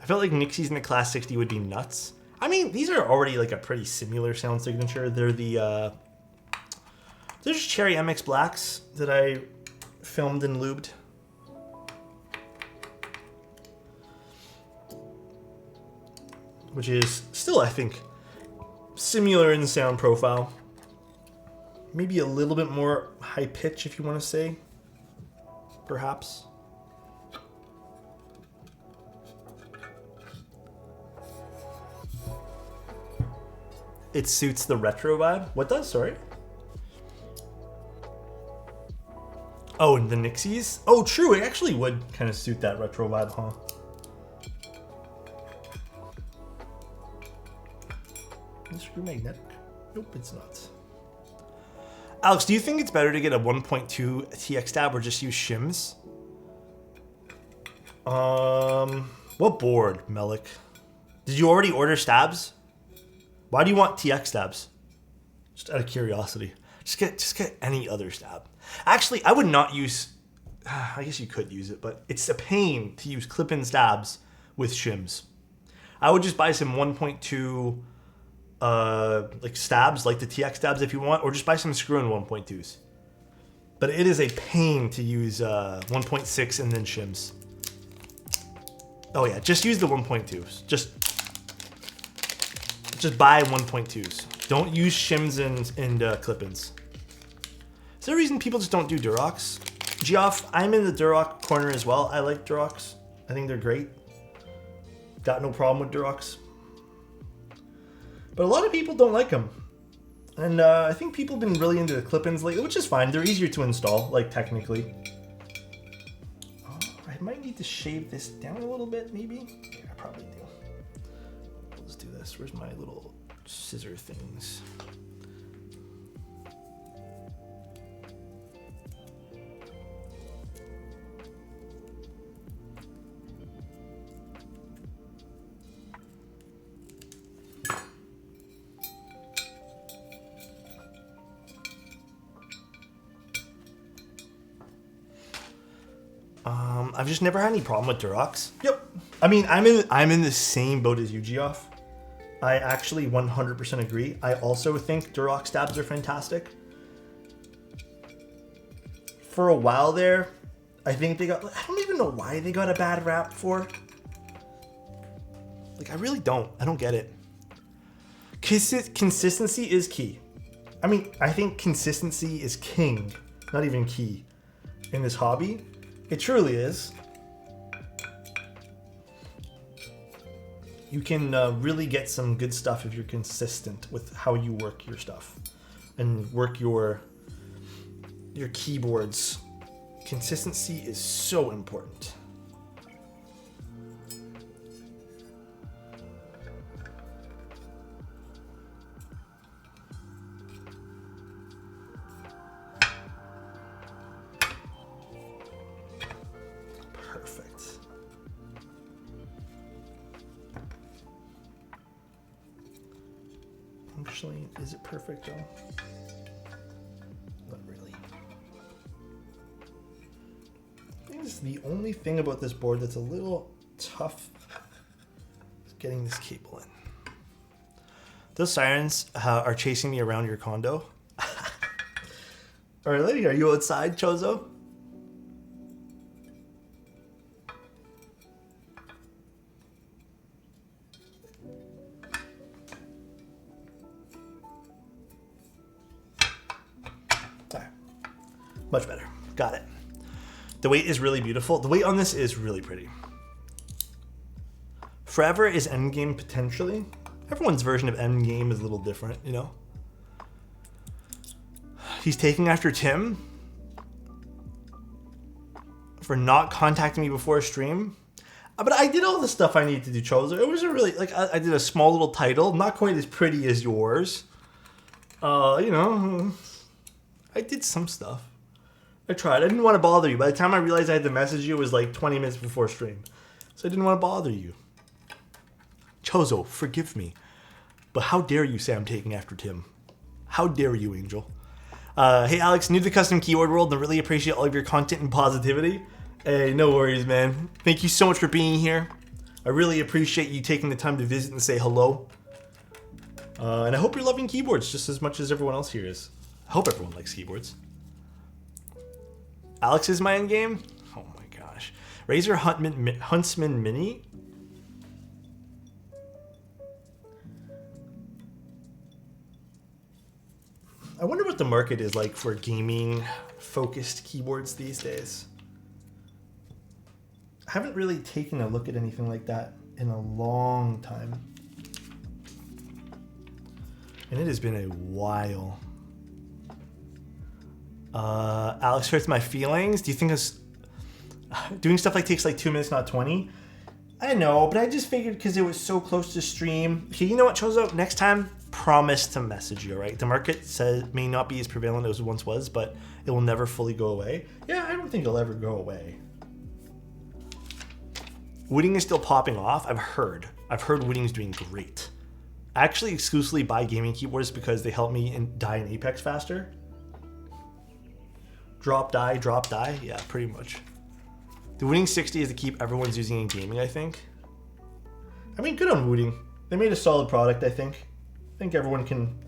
I felt like Nixies in the Class 60 would be nuts. I mean, these are already, like, a pretty similar sound signature. They're the, they're just Cherry MX Blacks that I filmed and lubed. Which is still, I think, similar in sound profile. Maybe a little bit more high pitch, if you want to say. Perhaps. It suits the retro vibe. What does? Sorry. Oh, and the Nixies? Oh, true. It actually would kind of suit that retro vibe, huh? Is the screw magnetic? Nope, it's not. Alex, do you think it's better to get a 1.2 TX stab or just use shims? What board, Melik? Did you already order stabs? Why do you want TX stabs? Just out of curiosity. Just get any other stab. Actually, I would not use... I guess you could use it, but it's a pain to use clip-in stabs with shims. I would just buy some 1.2 like stabs, like the TX stabs if you want, or just buy some screw-in 1.2s. But it is a pain to use 1.6 and then shims. Oh yeah, just use the 1.2s. Just buy 1.2s. Don't use shims and clip-ins. Is there a reason people just don't do Durocs? Geoff, I'm in the Duroc corner as well. I like Durocs. I think they're great. Got no problem with Durocs. But a lot of people don't like them. And I think people have been really into the clip-ins lately, which is fine. They're easier to install, like technically. Oh, I might need to shave this down a little bit, maybe. Yeah, I probably do. Let's do this. Where's my little scissor things? I've just never had any problem with Durocs. Yep. I mean, I'm in the same boat as you, Geoff. I actually 100% agree. I also think Duroc stabs are fantastic. For a while there, I think they got... I don't even know why they got a bad rap for. Like, I really don't. I don't get it. Consistency is key. I mean, I think consistency is king, not even key, in this hobby. It truly is. You can really get some good stuff if you're consistent with how you work your stuff and work your keyboards. Consistency is so important. Actually, is it perfect though? Not really. I think this is the only thing about this board that's a little tough is getting this cable in. Those sirens are chasing me around your condo. All right, lady, are you outside, Chozo? Much better. Got it. The weight is really beautiful. The weight on this is really pretty. Forever is endgame potentially. Everyone's version of endgame is a little different, you know? He's taking after Tim for not contacting me before a stream. But I did all the stuff I needed to do, Choser. It was a really, like, I did a small little title, not quite as pretty as yours. You know, I did some stuff. I tried. I didn't want to bother you. By the time I realized I had to message you, it was like 20 minutes before stream. So I didn't want to bother you. Chozo, forgive me. But how dare you say I'm taking after Tim? How dare you, Angel? Hey, Alex, new to the custom keyboard world and really appreciate all of your content and positivity. Hey, no worries, man. Thank you so much for being here. I really appreciate you taking the time to visit and say hello. And I hope you're loving keyboards just as much as everyone else here is. I hope everyone likes keyboards. Alex is my endgame? Oh my gosh. Razer Huntsman Mini? I wonder what the market is like for gaming focused keyboards these days. I haven't really taken a look at anything like that in a long time. And it has been a while. Alex hurts my feelings. Do you think this doing stuff like takes like 2 minutes, not 20? I know, but I just figured because it was so close to stream. Okay, you know what, Chozo? Next time, promise to message you, all right? The market may not be as prevalent as it once was, but it will never fully go away. Yeah, I don't think it'll ever go away. Wooding is still popping off. I've heard Wooding's doing great. I actually exclusively buy gaming keyboards because they help me die in Apex faster. Drop die. Yeah, pretty much. The Wooding 60 is the keep everyone's using in gaming, I think. I mean, good on Wooding. They made a solid product, I think. I think everyone can,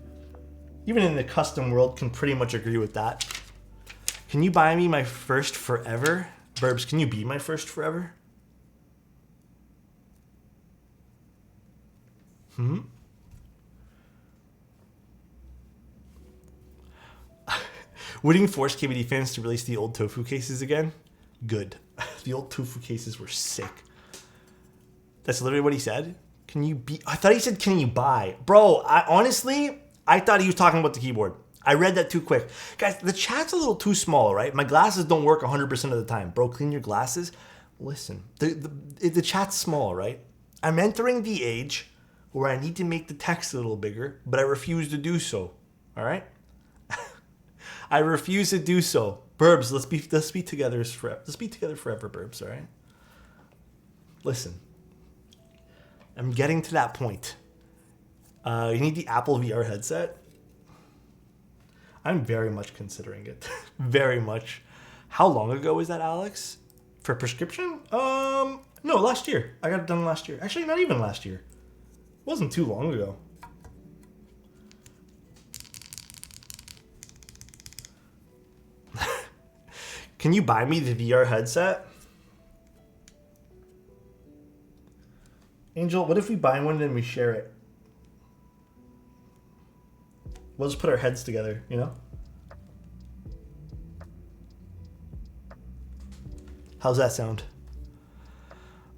even in the custom world, can pretty much agree with that. Can you buy me my first forever? Burbs, can you be my first forever? Wooding forced KBD fans to release the old tofu cases again. Good. The old tofu cases were sick. That's literally what he said. Can you be? I thought he said, can you buy? Bro, honestly, I thought he was talking about the keyboard. I read that too quick. Guys, the chat's a little too small, right? My glasses don't work 100% of the time. Bro, clean your glasses. Listen, the chat's small, right? I'm entering the age where I need to make the text a little bigger, but I refuse to do so, all right? I refuse to do so. Burbs, let's be together forever. Let's be together forever, Burbs, all right? Listen, I'm getting to that point. You need the Apple VR headset. I'm very much considering it. Very much. How long ago was that, Alex? For prescription? No, last year. I got it done last year. Actually, not even last year. It wasn't too long ago. Can you buy me the VR headset? Angel, what if we buy one and we share it? We'll just put our heads together, you know? How's that sound?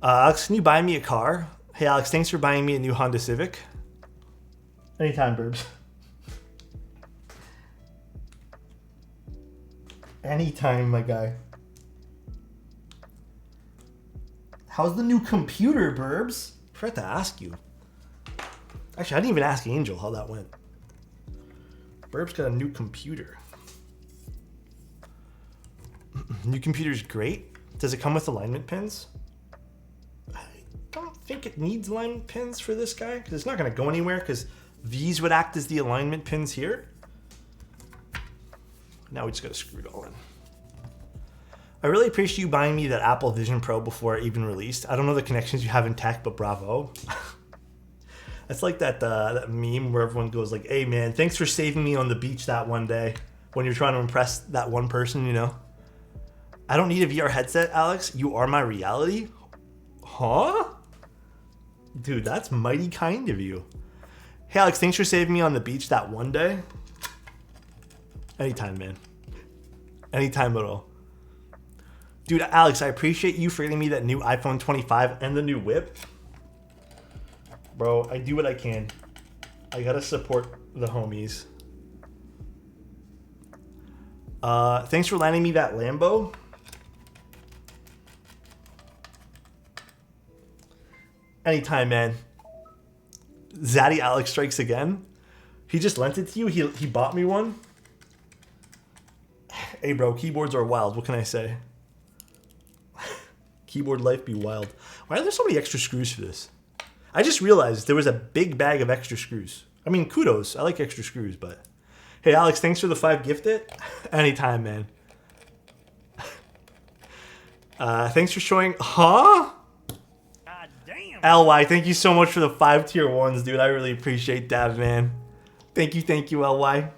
Alex, can you buy me a car? Hey, Alex, thanks for buying me a new Honda Civic. Anytime, Burbs. Anytime, my guy. How's the new computer, Burbs? I forgot to ask you. Actually, I didn't even ask Angel how that went. Burbs got a new computer. New computer's great. Does it come with alignment pins? I don't think it needs alignment pins for this guy because it's not going to go anywhere because these would act as the alignment pins here. Now we just got to screw it all in. I really appreciate you buying me that Apple Vision Pro before it even released. I don't know the connections you have in tech, but bravo. It's like that meme where everyone goes like, hey man, thanks for saving me on the beach that one day when you're trying to impress that one person, you know? I don't need a VR headset, Alex. You are my reality. Huh? Dude, that's mighty kind of you. Hey Alex, thanks for saving me on the beach that one day. Anytime, man. Anytime at all. Dude, Alex, I appreciate you for getting me that new iPhone 25 and the new whip. Bro, I do what I can. I gotta support the homies. Thanks for landing me that Lambo. Anytime, man. Zaddy Alex strikes again. He just lent it to you. He bought me one. Hey, bro, keyboards are wild. What can I say? Keyboard life be wild. Why are there so many extra screws for this? I just realized there was a big bag of extra screws. I mean, kudos. I like extra screws, but... Hey, Alex, thanks for the 5 gifted. Anytime, man. Thanks for showing... Huh? God damn. LY, thank you so much for the 5 tier 1s, dude. I really appreciate that, man. Thank you, LY.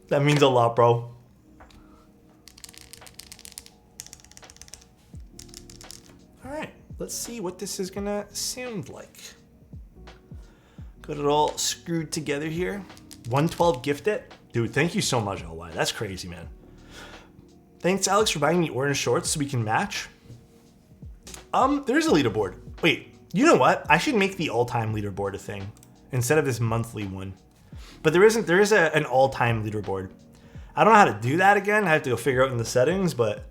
That means a lot, bro. Alright, let's see what this is gonna sound like. Got it all screwed together here. 112 gifted. Dude, thank you so much, LY. That's crazy, man. Thanks, Alex, for buying me orange shorts so we can match. There's a leaderboard. Wait, you know what? I should make the all-time leaderboard a thing instead of this monthly one. But there is an all-time leaderboard. I don't know how to do that again. I have to go figure out in the settings, but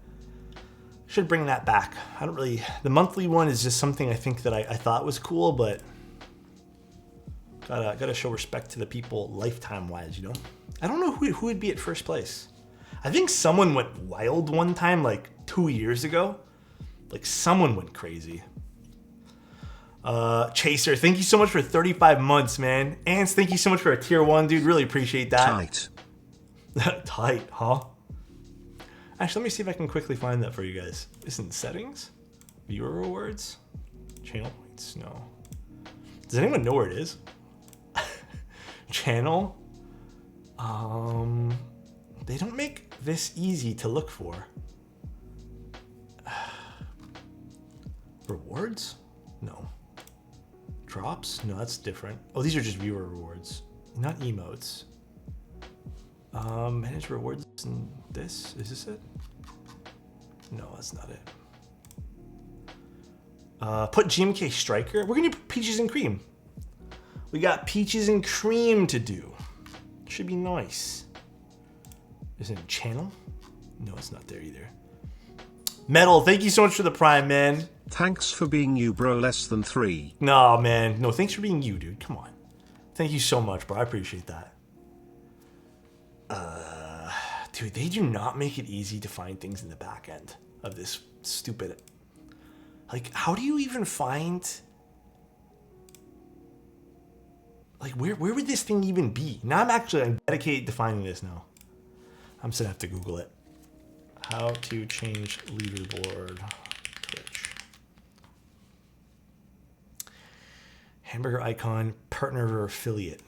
should bring that back. I don't really... The monthly one is just something I think that I thought was cool, but Gotta show respect to the people lifetime-wise, you know? I don't know who would be at first place. I think someone went wild one time, like 2 years ago. Like, someone went crazy. Chaser, thank you so much for 35 months, man. Ants, thank you so much for a tier 1, dude. Really appreciate that. Tight. Tight, huh? Actually, let me see if I can quickly find that for you guys. Isn't settings? Viewer rewards? Channel points? No. Does anyone know where it is? Channel? They don't make this easy to look for. Rewards? No. Drops? No, that's different. Oh, these are just viewer rewards, not emotes. Manage rewards and this? Is this it? No, that's not it. Put GMK Striker. We're gonna do Peaches and Cream. We got Peaches and Cream to do. Should be nice. Is it channel? No, it's not there either. Metal, thank you so much for the Prime, man. Thanks for being you, bro. Less than 3. No, man. No, thanks for being you, dude. Come on. Thank you so much, bro. I appreciate that. Dude, they do not make it easy to find things in the back end of this stupid... Like, how do you even find... Like, where would this thing even be? Now I'm dedicated to finding this now. I'm just gonna have to Google it. How to change leaderboard Twitch. Hamburger icon, partner or affiliate.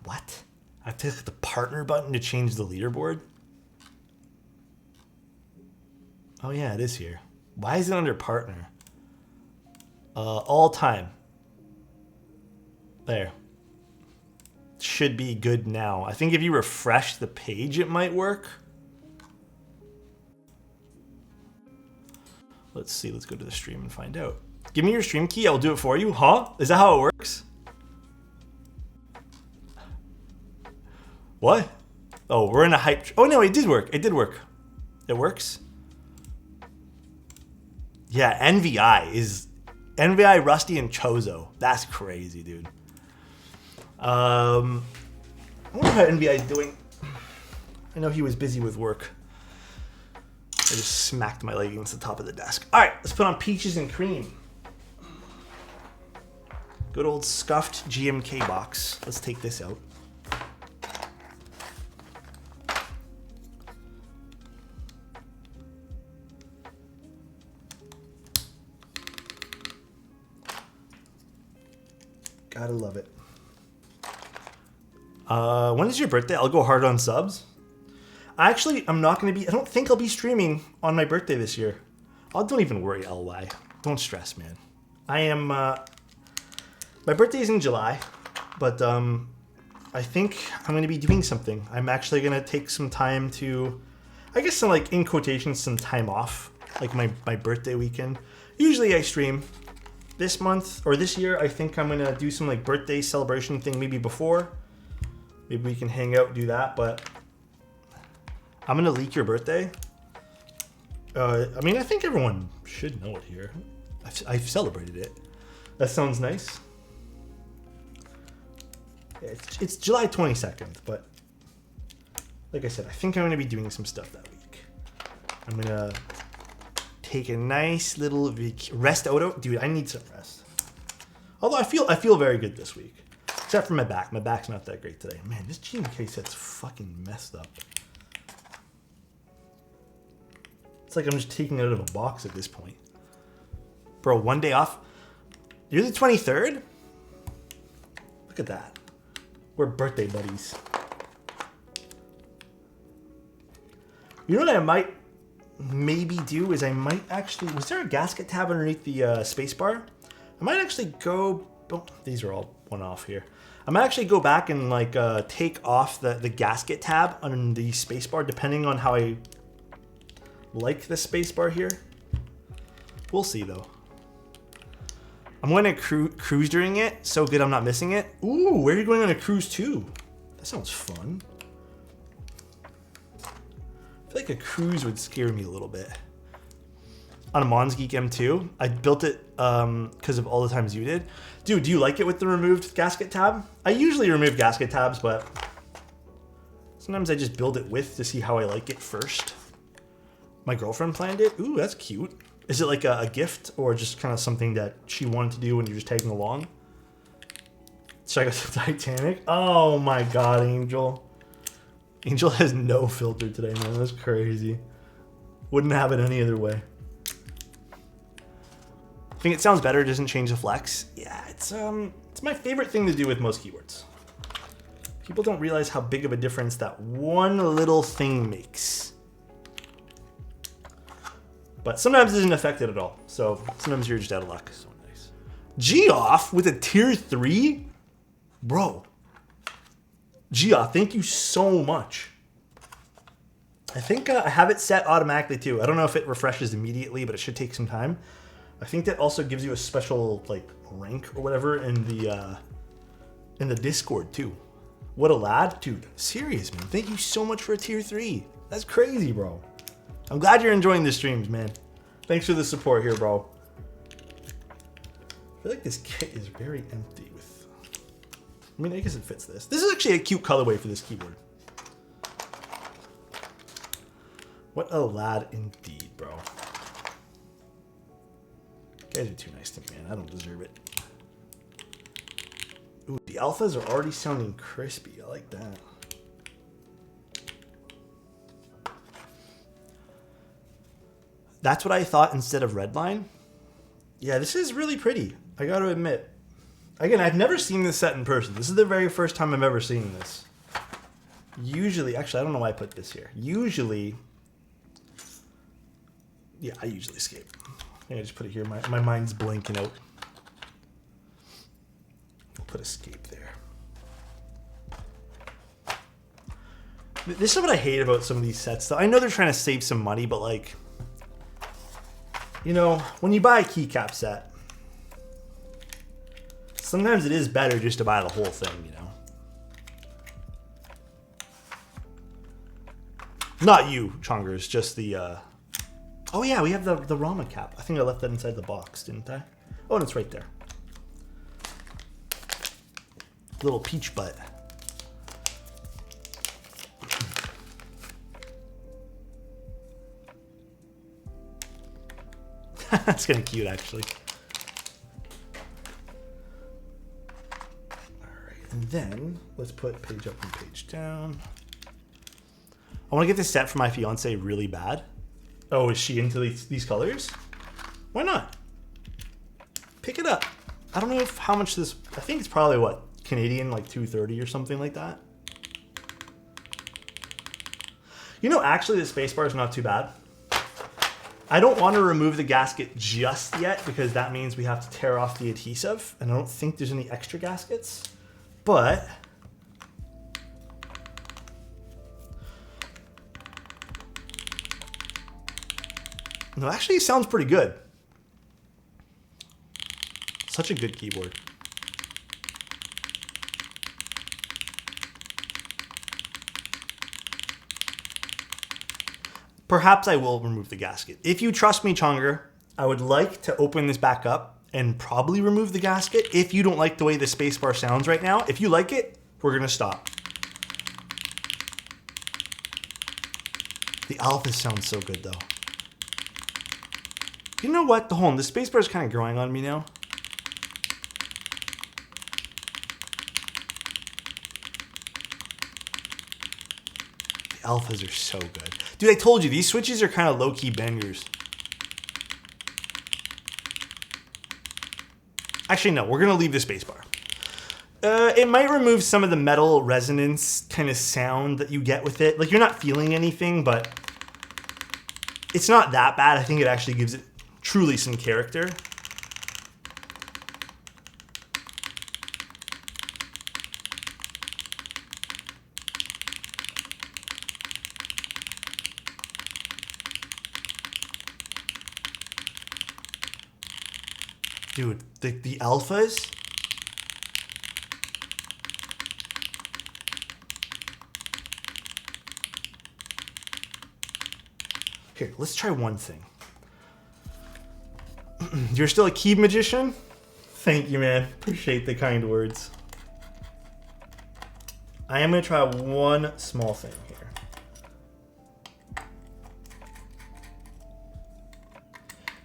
What? I have to click the partner button to change the leaderboard? Oh yeah, it is here. Why is it under partner? All time. There. Should be good now. I think if you refresh the page, it might work. Let's see. Let's go to the stream and find out. Give me your stream key. I'll do it for you. Huh? Is that how it works? What? Oh, we're in a hype. Oh, no, it did work. It did work. It works? Yeah, NVI, Rusty, and Chozo. That's crazy, dude. I wonder how NVI is doing. I know he was busy with work. I just smacked my leg against the top of the desk. All right, let's put on Peaches and Cream. Good old scuffed GMK box. Let's take this out. Gotta love it. When is your birthday? I'll go hard on subs. Actually, I'm not going to be... I don't think I'll be streaming on my birthday this year. Oh, don't even worry, LY. Don't stress, man. I am... my birthday's in July, but I think I'm going to be doing something. I'm actually going to take some time to... I guess some, like, in quotations, some time off. Like my birthday weekend. Usually I stream. This month, or this year, I think I'm going to do some, like, birthday celebration thing maybe before. Maybe we can hang out and do that, but I'm going to leak your birthday. I mean, I think everyone should know it here. I've celebrated it. That sounds nice. It's July 22nd, but like I said, I think I'm going to be doing some stuff that week. I'm going to take a nice little rest out. Dude, I need some rest. Although I feel very good this week. Except for my back. My back's not that great today. Man, this GMK set's fucking messed up. It's like I'm just taking it out of a box at this point. Bro, one day off. You're the 23rd? Look at that. We're birthday buddies. You know what I might maybe do is I might actually... Was there a gasket tab underneath the space bar? I might actually go... Oh, these are all one off here. I might actually go back and like take off the gasket tab on the space bar depending on how I like the space bar here. We'll see though. I'm going to cruise during it. So good I'm not missing it. Ooh, where are you going on a cruise to? That sounds fun. I feel like a cruise would scare me a little bit. on a Monsgeek M2. I built it because of all the times you did. Dude, do you like it with the removed gasket tab? I usually remove gasket tabs, but sometimes I just build it with to see how I like it first. My girlfriend planned it. Ooh, that's cute. Is it like a gift or just kind of something that she wanted to do when you're just tagging along? Check out the Titanic. Oh my God, Angel. Angel has no filter today, man. That's crazy. Wouldn't have it any other way. I think it sounds better. It doesn't change the flex. Yeah, it's my favorite thing to do with most keyboards. People don't realize how big of a difference that one little thing makes. But sometimes it doesn't affect it at all. So sometimes you're just out of luck. So nice. Geoff with a tier 3? Bro. Geoff, thank you so much. I think I have it set automatically too. I don't know if it refreshes immediately, but it should take some time. I think that also gives you a special like rank or whatever in the Discord too. What a lad. Dude, serious, man. Thank you so much for a tier 3. That's crazy, bro. I'm glad you're enjoying the streams, man. Thanks for the support here, bro. I feel like this kit is very empty with... I mean, I guess it fits this. This is actually a cute colorway for this keyboard. What a lad indeed, bro. You guys are too nice to me, man. I don't deserve it. Ooh, the alphas are already sounding crispy. I like that. That's what I thought instead of redline. Yeah, this is really pretty. I got to admit. Again, I've never seen this set in person. This is the very first time I've ever seen this. Usually, actually, I don't know why I put this here. Usually, yeah, I usually escape. I just put it here. My mind's blanking out. We'll put escape there. This is what I hate about some of these sets, though. I know they're trying to save some money, but like, you know, when you buy a keycap set, sometimes it is better just to buy the whole thing, you know? Not you, Chongers, just the, oh yeah, we have the Rama cap. I think I left that inside the box, didn't I? Oh, and it's right there. Little peach butt. That's kind of cute, actually. All right, and then let's put page up and page down. I want to get this set for my fiance really bad. Oh, is she into these colors? Why not? Pick it up. I don't know how much this... I think it's probably, what, Canadian, like $2.30 or something like that. You know, actually, the spacebar is not too bad. I don't want to remove the gasket just yet because that means we have to tear off the adhesive. And I don't think there's any extra gaskets. But... no, actually, it sounds pretty good. Such a good keyboard. Perhaps I will remove the gasket. If you trust me, Chonger, I would like to open this back up and probably remove the gasket. If you don't like the way the spacebar sounds right now, if you like it, we're gonna stop. The alphas sound so good though. You know what? Hold on, the spacebar is kind of growing on me now. The alphas are so good. Dude, I told you, these switches are kind of low-key bangers. Actually, no, we're going to leave the spacebar. It might remove some of the metal resonance kind of sound that you get with it. Like, you're not feeling anything, but it's not that bad. I think it actually gives it truly some character. Dude, the alphas. Here, let's try one thing. You're still a key magician? Thank you, man. Appreciate the kind words. I am going to try one small thing here.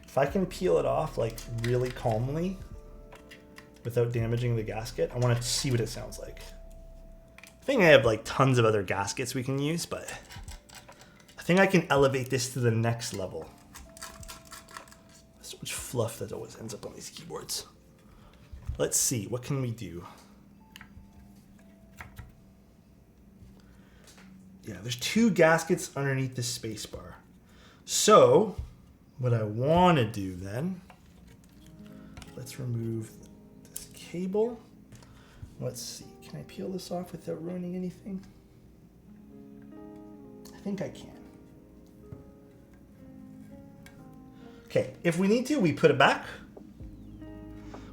If I can peel it off like really calmly without damaging the gasket, I want to see what it sounds like. I think I have like tons of other gaskets we can use, but I think I can elevate this to the next level. So much fluff that always ends up on these keyboards. Let's see, what can we do? Yeah, there's 2 gaskets underneath the spacebar. So, what I want to do then, let's remove this cable. Let's see, can I peel this off without ruining anything? I think I can. Okay, if we need to, we put it back.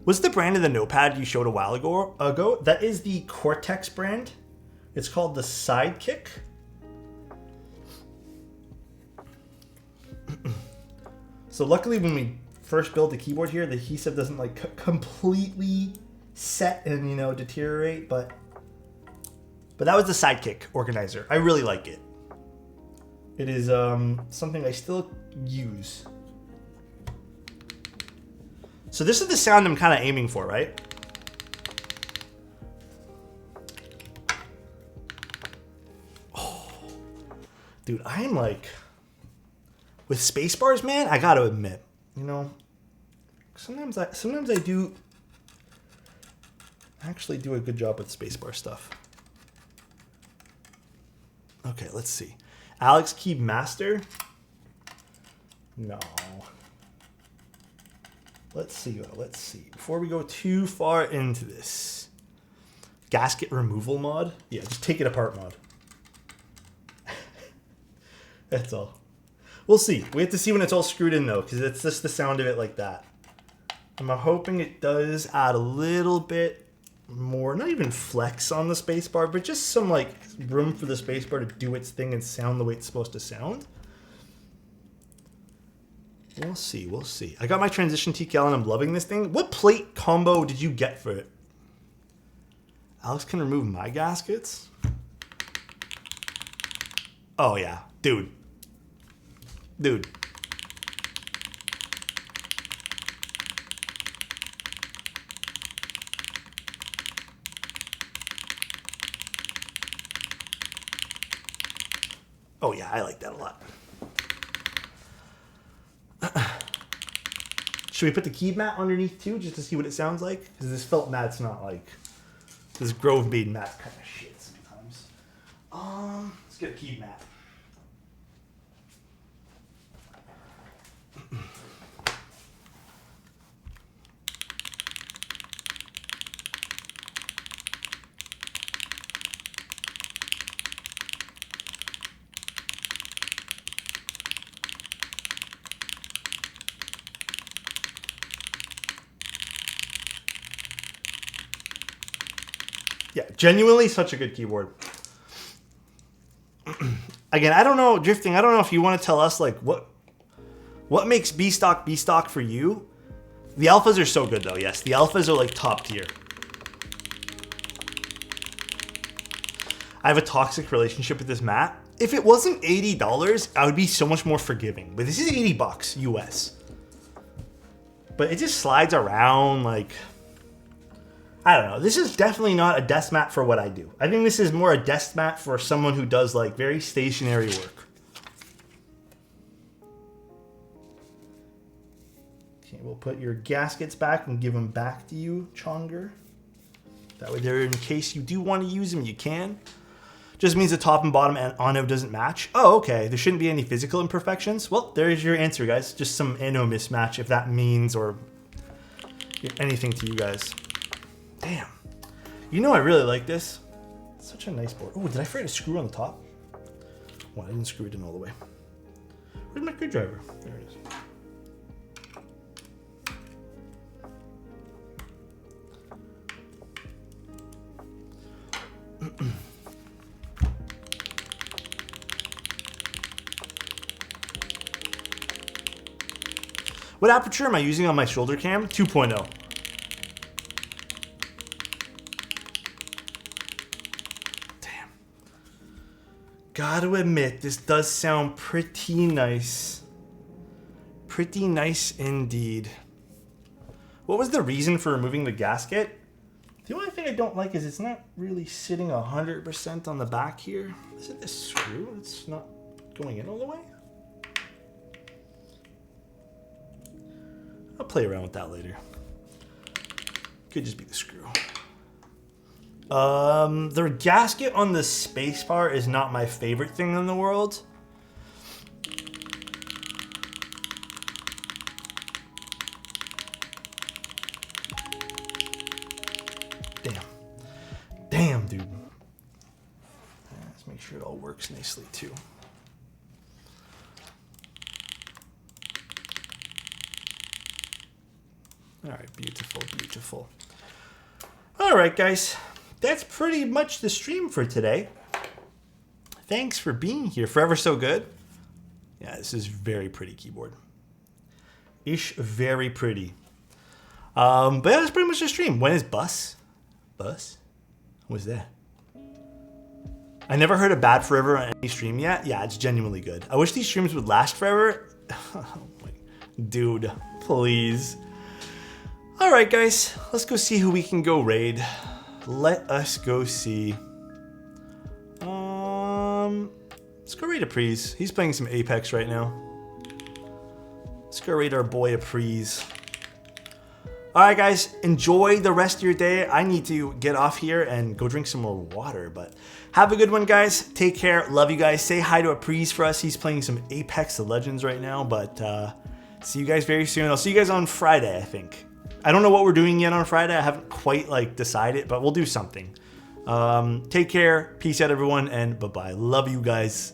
What's the brand of the notepad you showed a while ago? That is the Cortex brand. It's called the Sidekick. So luckily when we first built the keyboard here, the adhesive doesn't like completely set and, you know, deteriorate, but that was the Sidekick organizer. I really like it. It is something I still use. So this is the sound I'm kind of aiming for, right? Oh, dude, I am like, with space bars, man, I gotta admit, you know, sometimes I do actually do a good job with space bar stuff. Okay, let's see. Alex Key Master? No. Let's see. Before we go too far into this, gasket removal mod? Yeah, just take it apart mod. That's all. We'll see. We have to see when it's all screwed in though, because it's just the sound of it like that. I'm hoping it does add a little bit more, not even flex on the spacebar, but just some like room for the spacebar to do its thing and sound the way it's supposed to sound. We'll see, we'll see. I got my transition TKL and I'm loving this thing. What plate combo did you get for it? Alex can remove my gaskets? Oh yeah, dude. Dude. Oh yeah, I like that a lot. Should we put the key mat underneath too, just to see what it sounds like? Because this felt mat's not like this Grove Made mat kind of shit sometimes. Let's get a key mat. Yeah, genuinely such a good keyboard. Again, I don't know, Drifting, I don't know if you want to tell us like what makes B-Stock for you. The alphas are so good though, yes. The alphas are like top tier. I have a toxic relationship with this mat. If it wasn't $80, I would be so much more forgiving. But this is $80 US. But it just slides around like, I don't know. This is definitely not a desk mat for what I do. I think this is more a desk mat for someone who does like very stationary work. Okay, we'll put your gaskets back and give them back to you, Chonger. That way there, in case you do want to use them, you can. Just means the top and bottom ano doesn't match. Oh, okay. There shouldn't be any physical imperfections. Well, there's your answer, guys. Just some ano mismatch, if that means or anything to you guys. Damn. You know I really like this. It's such a nice board. Oh, did I forget a screw on the top? Well, I didn't screw it in all the way. Where's my screwdriver? There it is. What aperture am I using on my shoulder cam? 2.0. Damn. Gotta admit, this does sound pretty nice. Pretty nice indeed. What was the reason for removing the gasket? The only thing I don't like is it's not really sitting 100% on the back here. Is it this screw? It's not going in all the way? I'll play around with that later. Could just be the screw. The gasket on the spacebar is not my favorite thing in the world. Damn, dude. Let's make sure it all works nicely too. All right, beautiful, beautiful. All right, guys. That's pretty much the stream for today. Thanks for being here. Forever So Good. Yeah, this is very pretty keyboard. Very pretty. But yeah, that's pretty much the stream. When is Bus? Bus? What's that? I never heard of Bad Forever on any stream yet. Yeah, it's genuinely good. I wish these streams would last forever. Oh my, dude, please. All right, guys, let's go see who we can go raid. Let us go see. Let's go raid Apries. He's playing some Apex right now. Let's go raid our boy Apries. All right, guys, enjoy the rest of your day. I need to get off here and go drink some more water, but have a good one, guys. Take care. Love you guys. Say hi to Apries for us. He's playing some Apex Legends right now, but see you guys very soon. I'll see you guys on Friday, I think. I don't know what we're doing yet on Friday. I haven't quite decided, but we'll do something. Take care. Peace out, everyone, and bye-bye. Love you guys.